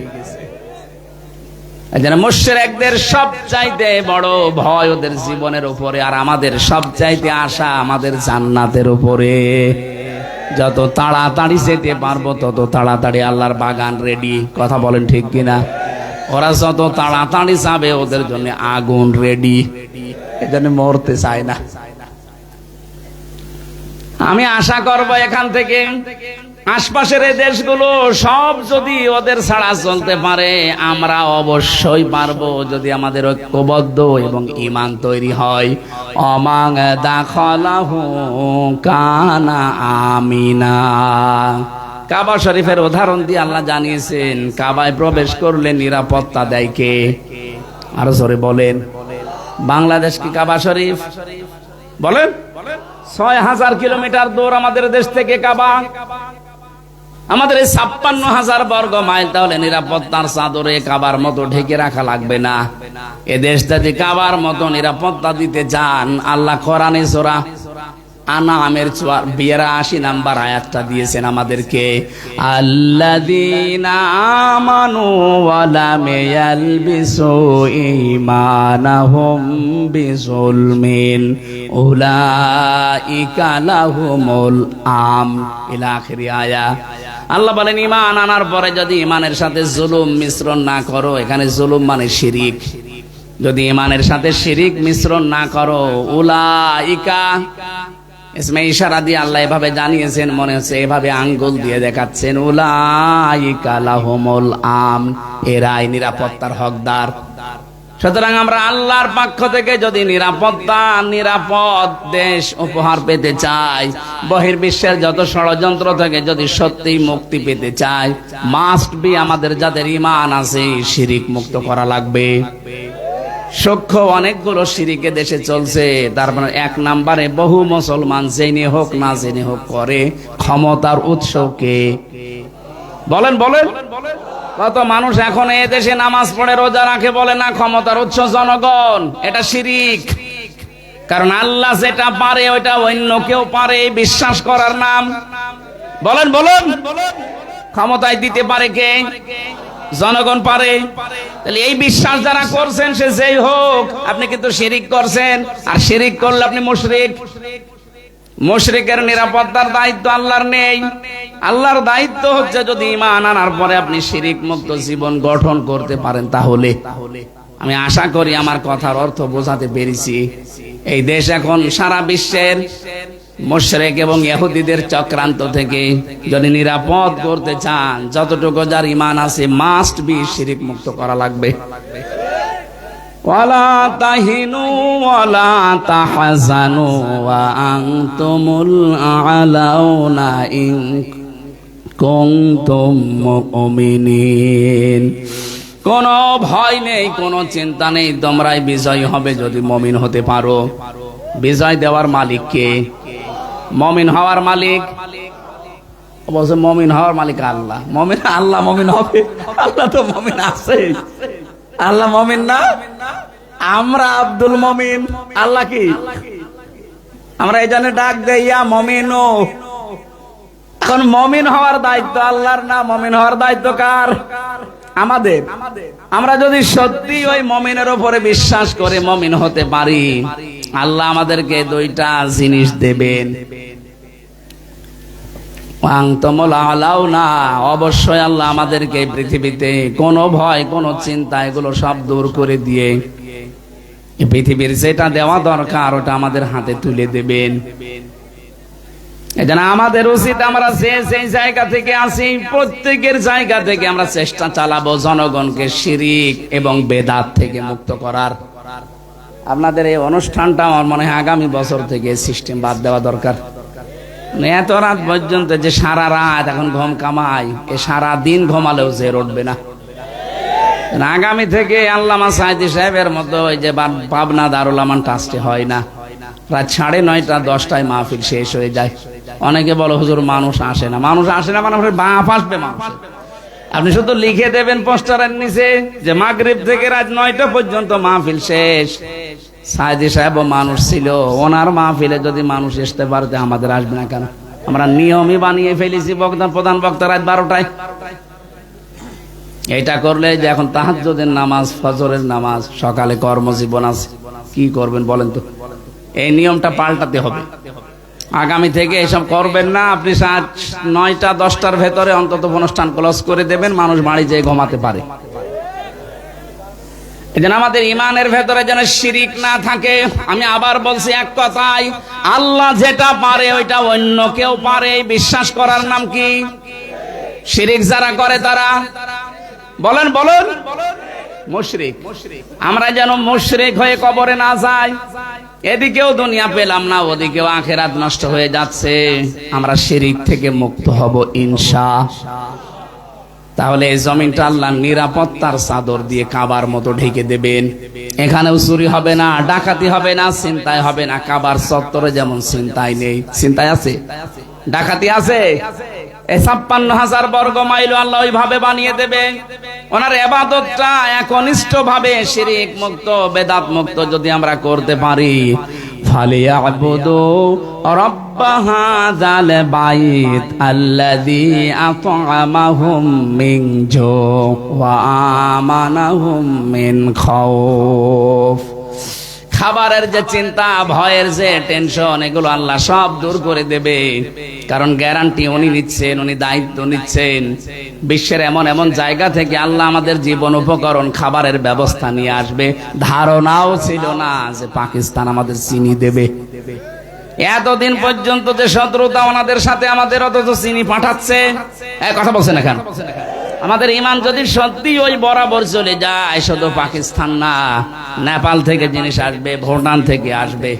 মুশরিকদের সবচাইতে বড় ভয় ওদের জীবনের উপরে, আর আমাদের সবচাইতে আশা আমাদের জান্নাতের উপরে। যত তাড়াতাড়ি যেতে পারবো তত তাড়াতাড়ি আল্লাহর বাগান রেডি। কথা বলেন ঠিক কিনা? ওরা যত তাড়াতাড়ি যাবে ওদের জন্য আগুন রেডি, এজন্য মরতে চায় না। আমি আশা করব এখান থেকে আশপাশের এই দেশগুলো সব যদি ওদের ছাড়া চলতে পারে, আমরা অবশ্যই পারবো যদি আমাদের ঐক্যবদ্ধ এবং ঈমান তৈরি হয়। অমাং দাখালাহু কানা আমিনা। কাবা শরীফের উদাহরণ দিয়ে আল্লাহ জানিয়েছেন, কাবায় প্রবেশ করলে নিরাপত্তা দেয় কে? আরো জোরে বলেন। বাংলাদেশ কি কাবা শরীফ? বলেন। 6000 কিলোমিটার দূর আমাদের দেশ থেকে কাবা। আমাদের এই 56,000 বর্গ মাইল, তাহলে নিরাপত্তার চাদরে কাবার মতো ঢেকে রাখা লাগবে না। এ দেশ যদি কাবার মতো নিরাপত্তা দিতে চান, আল্লাহ কোরআনে সূরা আনামের 82 নাম্বার আয়াতটা দিয়েছেন আমাদেরকে, আল্লাযীনা আমানু ওয়া লাম ইয়ালবিসু ঈমানাহুম বিযুলমিন উলাইকা লাহুমুল আমন ইলা আখিরি আয়া। আল্লাহ বলেন ঈমান আনার পরে যদি ঈমানের সাথে জুলুম মিশ্রণ না করো, এখানে জুলুম মানে শিরিক, যদি ঈমানের সাথে শিরিক মিশ্রণ না করো, উলাইকা ইসমে ইশারা দিয়ে আল্লাহ এভাবে জানিয়েছেন, মনে হচ্ছে এভাবে আঙ্গুল দিয়ে দেখাচ্ছেন, উলাইকা লাহুমুল আমন, এরাই নিরাপত্তার হকদার। সুতরাং আমরা আল্লাহর পক্ষ থেকে যদি নিরাপদ দেশ উপহার পেতে চাই, বহির্বিশ্বের যত ষড়যন্ত্র থেকে যদি সত্যিই মুক্তি পেতে চাই, মাস্ট বি আমাদের যাদের ঈমান আছে শিরিক মুক্ত করা লাগবে। সূক্ষ্ম অনেকগুলো শিরিকে দেশে চলছে, তার মানে 1 নম্বরে বহু মুসলমান জেনে হোক না জেনে হোক করে ক্ষমতার উৎস কে? বলেন বলেন, কত মানুষ এখন এ দেশে নামাজ পড়ে রোজা রাখে, বলে না ক্ষমতার উৎস জনগণ, এটা শিরিক। কারণ আল্লাহ যেটা পারে ওইটা অন্য কেউ পারে, বিশ্বাস করার নাম। বলেন বলেন, ক্ষমতায় দিতে পারে কে? জনগণ পারে। তাহলে এই বিশ্বাস যারা করছেন সে যেই হোক, আপনি কিন্তু শিরিক করছেন, আর শিরিক করলে আপনি মুশরিক। মুশরিকের নিরাপত্তার দায়িত্ব আল্লাহর নেই। আল্লাহর দায়িত্ব হচ্ছে যদি ঈমান আনার পরে আপনি শিরিক মুক্ত জীবন গঠন করতে পারেন, তাহলে আমি আশা করি আমার কথার অর্থ বোঝাতে পেরেছি। এই দেশ এখন সারা বিশ্বের মুশরিক এবং ইহুদিদের চক্রান্ত থেকে যদি নিরাপদ করতে চান, যতটুকু যার ঈমান আছে মাস্ট বি শিরিক মুক্ত করা লাগবে। ওয়ালা তাহিনু ওয়ালা তাহজানু ওয়া আনতুমুল আ'লাউনা ইন কুনতুম মুমিনিন। কোনো ভয় নেই, কোনো চিন্তা নেই, তোমরাই বিজয় হবে যদি মুমিন হতে পারো। বিজয় দেওয়ার মালিক কে? মুমিন হওয়ার মালিক অবশ্য, মুমিন হওয়ার মালিক আল্লাহ। মুমিন আল্লাহ মুমিন হবে? আল্লাহ তো মুমিন আছে, আল্লাহ মুমিন না? আমরা আব্দুল মুমিন, আল্লাহ কি? আমরা এই জন্য ডাক দেই ইয়া মুমিনু। এখন মুমিন হওয়ার দায়িত্ব আল্লাহর না, মুমিন হওয়ার দায়িত্ব কার? আমাদের। আমরা যদি সত্যি ওই মুমিনের উপরে বিশ্বাস করে মুমিন হতে পারি, আল্লাহ আমাদেরকে 2টা জিনিস দেবেন। অবশ্যই আল্লাহ আমাদেরকে পৃথিবীতে কোনো ভয় কোনো চিন্তা এগুলো সব দূর করে দিয়ে পৃথিবীর যেটা দেওয়া দরকার ওটা আমাদের হাতে তুলে দেবেন। এজন্য আমাদের উচিত আমরা যে জায়গা থেকে আসি প্রত্যেকের জায়গা থেকে আমরা চেষ্টা চালাবো জনগণকে শিরিক এবং বেদাত থেকে মুক্ত করার। আপনাদের এই অনুষ্ঠানটা আমার মনে হয় আগামী বছর থেকে সিস্টেম বাদ দেওয়া দরকার। এত রাত পর্যন্ত যে সারা রাত এখন ঘুম কামাই, এ সারা দিন ঘুমালেও জের উঠবে না। আগামী থেকে আল্লামা সাইদি সাহেবের মতো ওই যে পাবনা দারুল আমান ট্রাস্টে হয় না, রাত 9:30 10টায় মাহফিল শেষ হয়ে যায়। অনেকে বলে হুজুর মানুষ আসে না, মানুষ আসে না মানে বাপ আসবে মানুষ। আপনি শুধু লিখে দেবেন পোস্টারের নিচে যে মাগরিব থেকে রাত 9টা পর্যন্ত মাহফিল শেষ। সাইদি সাহেব মানুষ ছিল, ওনার মাহফিলে যদি মানুষ আসতে পারতে আমাদের আসবে না কেন? আমরা নিয়মই বানিয়ে ফেলেছি প্রধান বক্তা রাত 12টায়। এটা করলে যে এখন তাহাজ্জুদের নামাজ, ফজরের নামাজ, সকালে কর্মজীবন আছে, কি করবেন বলেন তো? এই নিয়মটা পাল্টাতে হবে। আগামী থেকে এসব করবেন না। আপনি 9টা 10টার ভেতরে অন্তত অনুষ্ঠান ক্লোজ করে দেবেন, মানুষ বাড়ি যেয়ে ঘুমাতে পারে। এজন্য আমাদের ঈমানের ভেতরে যেন শিরিক না থাকে। আমি আবার বলছি এক কথাই, আল্লাহ যেটা পারে ওইটা অন্য কেউ পারে, বিশ্বাস করার নাম কি? শিরিক যারা করে তারা বলেন বলেন মুশরিক। আমরা যেন মুশরিক হয়ে কবরে না যাই। এদিকেও দুনিয়া পেলাম না, ওদিকেও আখিরাত নষ্ট হয়ে যাচ্ছে। আমরা শিরিক থেকে মুক্ত হব ইনশাআল্লাহ। তাহলে এই জমিনটা আল্লাহ নিরাপত্তার চাদর দিয়ে কাবার মতো ঢেকে দেবেন। এখানেও চুরি হবে না, ডাকাতি হবে না, ছিনতাই হবে না। কাবার চত্বরে যেমন ছিনতাই নেই, ছিনতাই আছে, ডাকাতি আছে। এই 56,000 বর্গ মাইল আল্লাহ ওইভাবে বানিয়ে দেবে। ওনার ইবাদতটা একনিষ্ঠ ভাবে শিরিক মুক্ত বেদাত মুক্ত যদি আমরা করতে পারি, ফালিয়াবুদু রাব্বা হাযাল বাইত আল্লাযী আত'আমাহুম মিন জু ওয়া আমানাহুম মিন খাউফ। খাবারের যে চিন্তা, ভয়ের যে টেনশন, এগুলো আল্লাহ সব দূর করে দেবে, কারণ গ্যারান্টি উনি নিচ্ছেন, উনি দায়িত্ব নিচ্ছেন। বিশ্বের এমন এমন জায়গা থেকে আল্লাহ আমাদের জীবন উপকরণ খাবারের ব্যবস্থা নিয়ে আসবে। ধারণাও ছিল না যে পাকিস্তান আমাদের চিনি দেবে। এতদিন পর্যন্ত যে শত্রুতা ওনাদের সাথে আমাদের, অথচ চিনি পাঠাচ্ছে। কথা বলছেন এখানে। আমাদের ইমান যদি সত্যি ওই বরাবর চলে যায়, শুধু পাকিস্তান না, নেপাল থেকে জিনিস আসবে, ভুটান থেকে আসবে,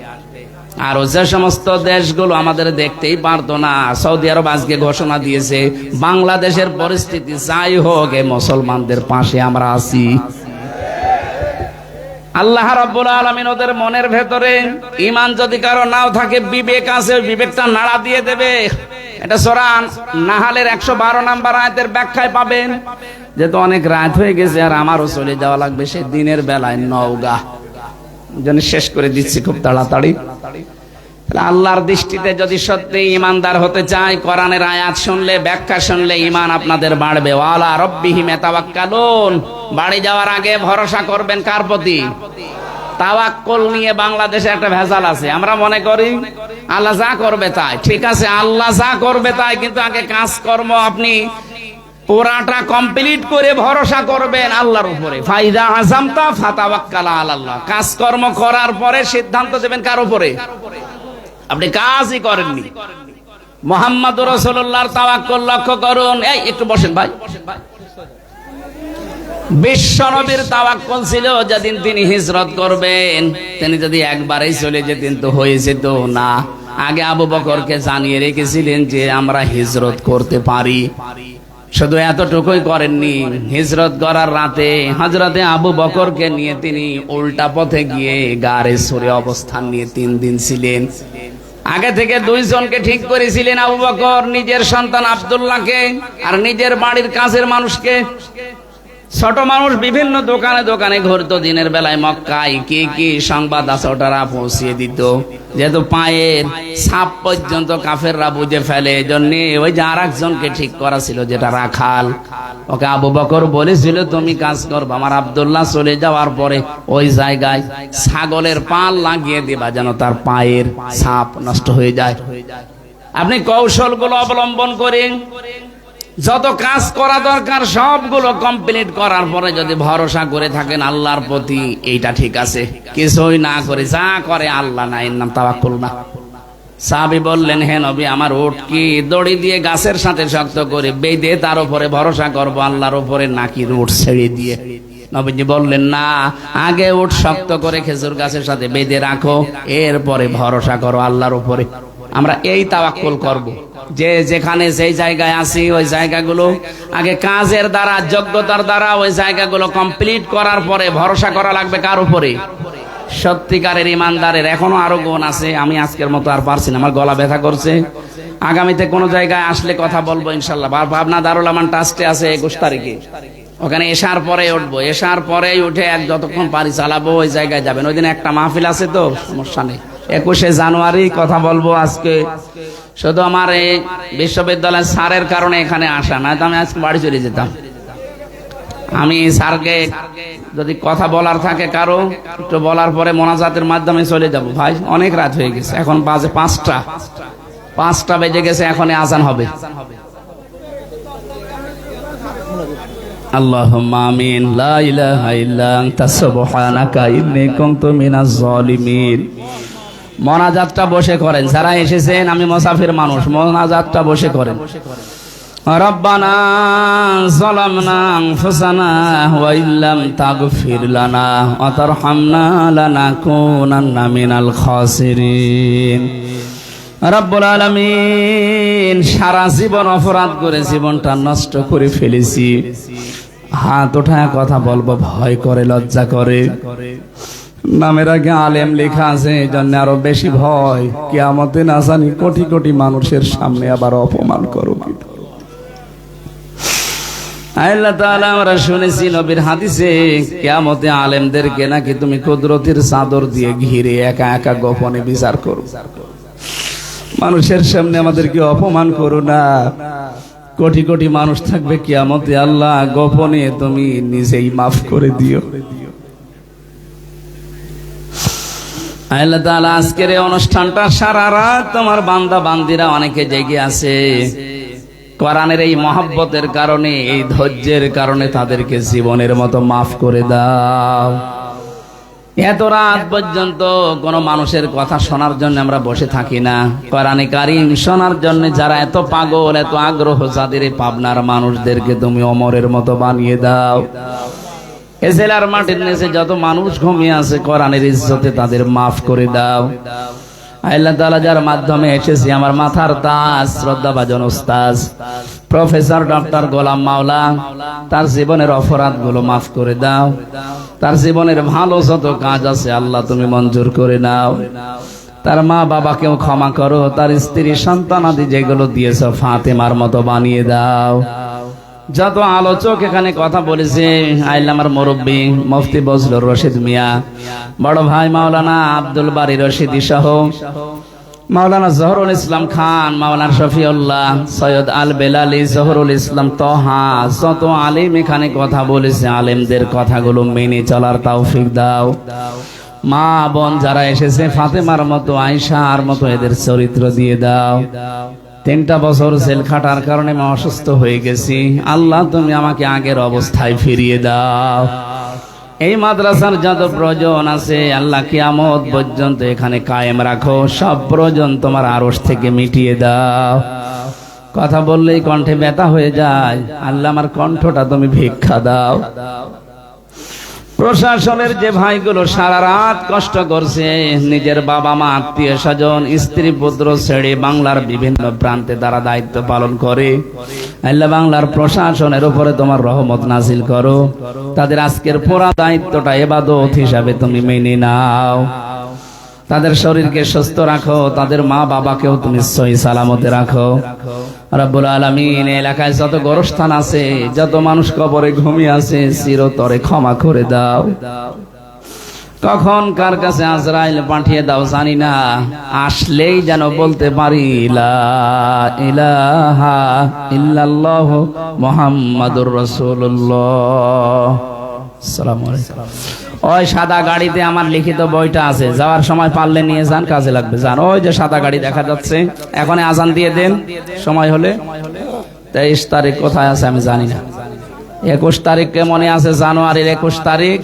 আর যে সমস্ত দেশগুলো আমাদের দেখতেই পারতো না। সৌদি আরব আজকে ঘোষণা দিয়েছে বাংলাদেশের পরিস্থিতি যাই হোক, এই মুসলমানদের পাশে আমরা আছি। আল্লাহ রাব্বুল আলামিন ওদের মনের ভেতরে ঈমান যদি কারো নাও থাকে, বিবেক আছে, ওই বিবেকটা নাড়া দিয়ে দেবে। এটা সূরা নাহালের 112 নম্বর আয়াতের ব্যাখ্যায় পাবেন। যেহেতু অনেক রাত হয়ে গেছে আর আমারও চলে যাওয়া লাগবে, সে দিনের বেলায় নওগাঁ, জন্য শেষ করে দিচ্ছি খুব তাড়াতাড়ি। আল্লাহর দৃষ্টিতে যদি সত্যি ঈমানদার হতে চাই, কোরআনের আয়াত শুনলে, ব্যাখ্যা শুনলে ঈমান আপনাদের বাড়বে। ওয়ালা রাব্বিহিম ইয়াতাওয়াক্কালুন। বাড়ি যাওয়ার আগে ভরসা করবেন কার প্রতি? তাওয়াক্কুল নিয়ে বাংলাদেশে একটা ভেজাল আছে। আমরা মনে করি আল্লাহ যা করবে তাই, ঠিক আছে, আল্লাহ যা করবে তাই, কিন্তু আগে কাজকর্ম আপনি পুরাটা কমপ্লিট করে ভরসা করবেন আল্লাহর উপরে। ফাইদা আযামতা ফাতাওয়াক্কাল আলাল্লাহ। কাজকর্ম করার পরে সিদ্ধান্ত দেবেন কার উপরে? আপনি কাজই করেননি। মুহাম্মদুর রাসূলুল্লাহর তাওয়াক্কুল লক্ষ্য করুন। এই একটু বসেন ভাই। বিশ্বনবীর তাওয়াক্কুল ছিল যেদিন তিনি হিজরত করবেন, তিনি যদি একবারেই চলে যেতেন তো হয়ে যেত না। আগে আবু বকরকে জানিয়ে রেখেছিলেন যে আমরা হিজরত করতে পারি। শুধু এতটুকুই করেননি, হিজরত করার রাতে হযরতে আবু বকরকে নিয়ে তিনি উল্টা পথে গিয়ে গারে সুরে অবস্থান নিয়ে 3 দিন ছিলেন। আগে থেকে 2 জনকে ঠিক করেছিলেন, আবু বকর নিজের সন্তান আব্দুল্লাহকে আর নিজের বাড়ির কাছের মানুষকে। ছোট মানুষ বিভিন্ন দোকানে দোকানে ঘুরতো দিনের বেলায়, মক্কায় কি কি সংবাদ আছে ওটারা পৌঁছিয়ে দিত। যেহেতু পায়ের ছাপ পর্যন্ত কাফেররা বুঝে ফেলে, এজন্য ওই যে আরেকজনকে ঠিক করা ছিল, যেটা রাখাল, ওকে আবু বকর বলেছিল তুমি কাজ করবে, আমার আব্দুল্লাহ চলে যাওয়ার পরে ওই জায়গায় ছাগলের পাল লাগিয়ে দিবা যেন তার পায়ের ছাপ নষ্ট হয়ে যায়। আপনি কৌশলগুলো অবলম্বন করেন, যত কাজ করা দরকার সবগুলো কমপ্লিট করার পরে যদি ভরসা করে থাকেন আল্লাহর প্রতি, এইটা ঠিক আছে। কিছুই না করে যা করে আল্লাহ না, এর নাম তাওয়াক্কুল না। সাহাবী বললেন, হে নবী, আমার উট কি দড়ি দিয়ে গাছের সাথে শক্ত করে বেঁধে তার উপরে ভরসা করব আল্লাহর উপরে, নাকি উট ছেড়ে দিয়ে? নবীজি বললেন, না, আগে উট শক্ত করে খেজুর গাছের সাথে বেঁধে রাখো, এরপরে ভরসা করো আল্লাহর উপরে। আমরা এই তাওয়াক্কুল করব, যে যেখানে যেই জায়গায় আছি ওই জায়গাগুলো আগে কাজের দ্বারা, যোগ্যতার দ্বারা ওই জায়গাগুলো কমপ্লিট করার পরে ভরসা করা লাগবে কার উপরে? সত্যিকারের ইমানদারের। এখনো আরো গুণ আছে, আমি আজকের মতো আর পারছি না, আমার গলা ব্যথা করছে। আগামীতে কোনো জায়গায় আসলে কথা বলবো ইনশাল্লাহ। পাবনা দারুল আমান ট্রাস্টে আছে 21 তারিখে, ওখানে এশার পরে উঠবো, এশার পরে উঠে যতক্ষণ পারি চালাবো, ওই জায়গায় যাবেন। ওই দিন একটা মাহফিল আছে, তো সমস্যা নেই। 21শে জানুয়ারি কথা বলবো আজকে। শুধু আমার এই বিশ্ববিদ্যালয়ের স্যারের কারণে এখানে আসা, না তো আমি আজকে বাড়ি চলে যেতাম। আমি স্যারকে যদি কথা বলার থাকে কারো, একটু বলার পরে মোনাজাতের মাধ্যমে চলে যাব। ভাই অনেক রাত হয়ে গেছে, এখন বাজে 5টা বেজে গেছে, এখনই আজান হবে। আল্লাহুম্মা আমিন। লা ইলাহা ইল্লা আনতা সুবহানাকা ইন্নী কুনতু মিনাজ জালিমিন। মোনাজাতটা বসে করেন, যারা এসেছেন, আমি মুসাফির মানুষ, মোনাজাতটা বসে করেন। রব্বানা যালামনা আনফুসানা ওয়া ইল্লাম তাগফির লানা ওয়া তারহামনা লানাকুনান্না মিনাল খাসিরিন। রব্বুল আলামিন, সারা জীবন অপরাধ করে জীবনটা নষ্ট করে ফেলেছি। হাত ওঠায় কথা বলবো ভয় করে, লজ্জা করে। নামের আগে আলেম লেখা আছে, এই জন্য আরো বেশি ভয়। কিয়ামতে না জানি কোটি কোটি মানুষের সামনে আবার অপমান করো কি। আল্লাহ তাআলা আমরা শুনেছি নবীর হাদিসে কিয়ামতে আলেমদেরকে নাকি তুমি কুদরতের চাদর দিয়ে ঘিরে একা একা গোপনে বিচার করো। মানুষের সামনে আমাদেরকে অপমান করো না। কোটি কোটি মানুষ থাকবে কিয়ামতে, আল্লাহ গোপনে তুমি নিজেই মাফ করে দিও। আল্লাহ তাআলা আজকের এই অনুষ্ঠানটা সারা রাত তোমার বান্দা বান্দিরা অনেকে জেগে আছে। কোরআনের এই মহব্বতের কারণে, এই ধৈর্যের কারণে তাদেরকে জীবনের মতো মাফ করে দাও। এত রাত পর্যন্ত কোন মানুষের কথা শোনার জন্য আমরা বসে থাকি না, কোরআনে কারীম শোনার জন্য যারা এত পাগল, এত আগ্রহ, যাদের এই পাবনার মানুষদেরকে তুমি অমরের মতো বানিয়ে দাও। এ জেলার মাটির নিচে যত মানুষ ঘুমিয়ে আছে, কোরআনের ইজ্জতে তাদের মাফ করে দাও। আল্লাহ তাআলা যার মাধ্যমে এসেছি, আমার মাথার তাজ শ্রদ্ধাভাজন উস্তাদ প্রফেসর ডক্টর গোলাম মাওলা, তার জীবনের অপরাধগুলো মাফ করে দাও। তার জীবনের ভালো যত কাজ আছে আল্লাহ তুমি মঞ্জুর করে নাও। তার মা বাবাকেও ক্ষমা করো। তার স্ত্রী সন্তানাদি যেগুলো দিয়েছ ফাতেমার মতো বানিয়ে দাও। যত আলোচক এখানে কথা বলেছে, আইলাম আমার মুরব্বী মুফতি বজলুর রশিদ মিয়া, বড় ভাই মাওলানা আব্দুল বারী রশিদি সহ মাওলানা জহরুল ইসলাম খান, মাওলানা শফিউল্লাহ, সৈয়দ আল বেলালি, জহরুল ইসলাম তহা, যত আলেম এখানে কথা বলেছে, আলেমদের কথাগুলো মেনে চলার তৌফিক দাও। মা বোন যারা এসেছে ফাতেমার মতো, আয়েশার মতো এদের চরিত্র দিয়ে দাও। 3টা বছর জেল খাটার কারণে আমি অসুস্থ হয়ে গেছি, আল্লাহ তুমি আমাকে আগের অবস্থায় ফিরিয়ে দাও। এই মাদ্রাসার যত প্রয়োজন আছে আল্লাহ কিয়ামত পর্যন্ত এখানে কায়েম রাখো। সব প্রয়োজন তোমার আরশ থেকে মিটিয়ে দাও। কথা বললেই কণ্ঠে ব্যথা হয়ে যায়, আল্লাহ আমার কণ্ঠটা তুমি ভিক্ষা দাও। প্রশাসনের যে ভাইগুলো সারা রাত কষ্ট করছে, নিজের বাবা মা, আত্মীয় স্বজন, স্ত্রী পুত্র ছেড়ে বাংলার বিভিন্ন প্রান্তে তারা দায়িত্ব পালন করে, আল্লাহ বাংলার প্রশাসনের উপরে তোমার রহমত নাজিল করো। তাদের আজকের পুরা দায়িত্বটা ইবাদত হিসাবে তুমি মেনে নাও। তাদের শরীরকে সুস্থ রাখো, তাদের মা বাবাকেও তুমি সহি সালামতে রাখো। রব্বুল আলামিন, এলাকায় যত গোরস্থান আছে, যত মানুষ কবরে ঘুমিয়ে আছে, চিরতরে ক্ষমা করে দাও। কখন কার কাছে আজরাইল পাঠিয়ে দাও জানি না, আসলেই যেন বলতে পারি লা ইলাহা ইল্লাল্লাহ মুহাম্মাদুর রাসূলুল্লাহ। আসসালামু আলাইকুম। ওই সাদা গাড়িতে আমার লিখিত বইটা আছে, যাওয়ার সময় পারলে নিয়ে যান, কাজে লাগবে। যান, ওই যে সাদা গাড়ি দেখা যাচ্ছে, এখন আজান দিয়ে দেন সময় হলে। 23 তারিখ কোথায় আছে আমি জানি না, 21 তারিখকে মনে আছে, জানুয়ারির 21 তারিখ।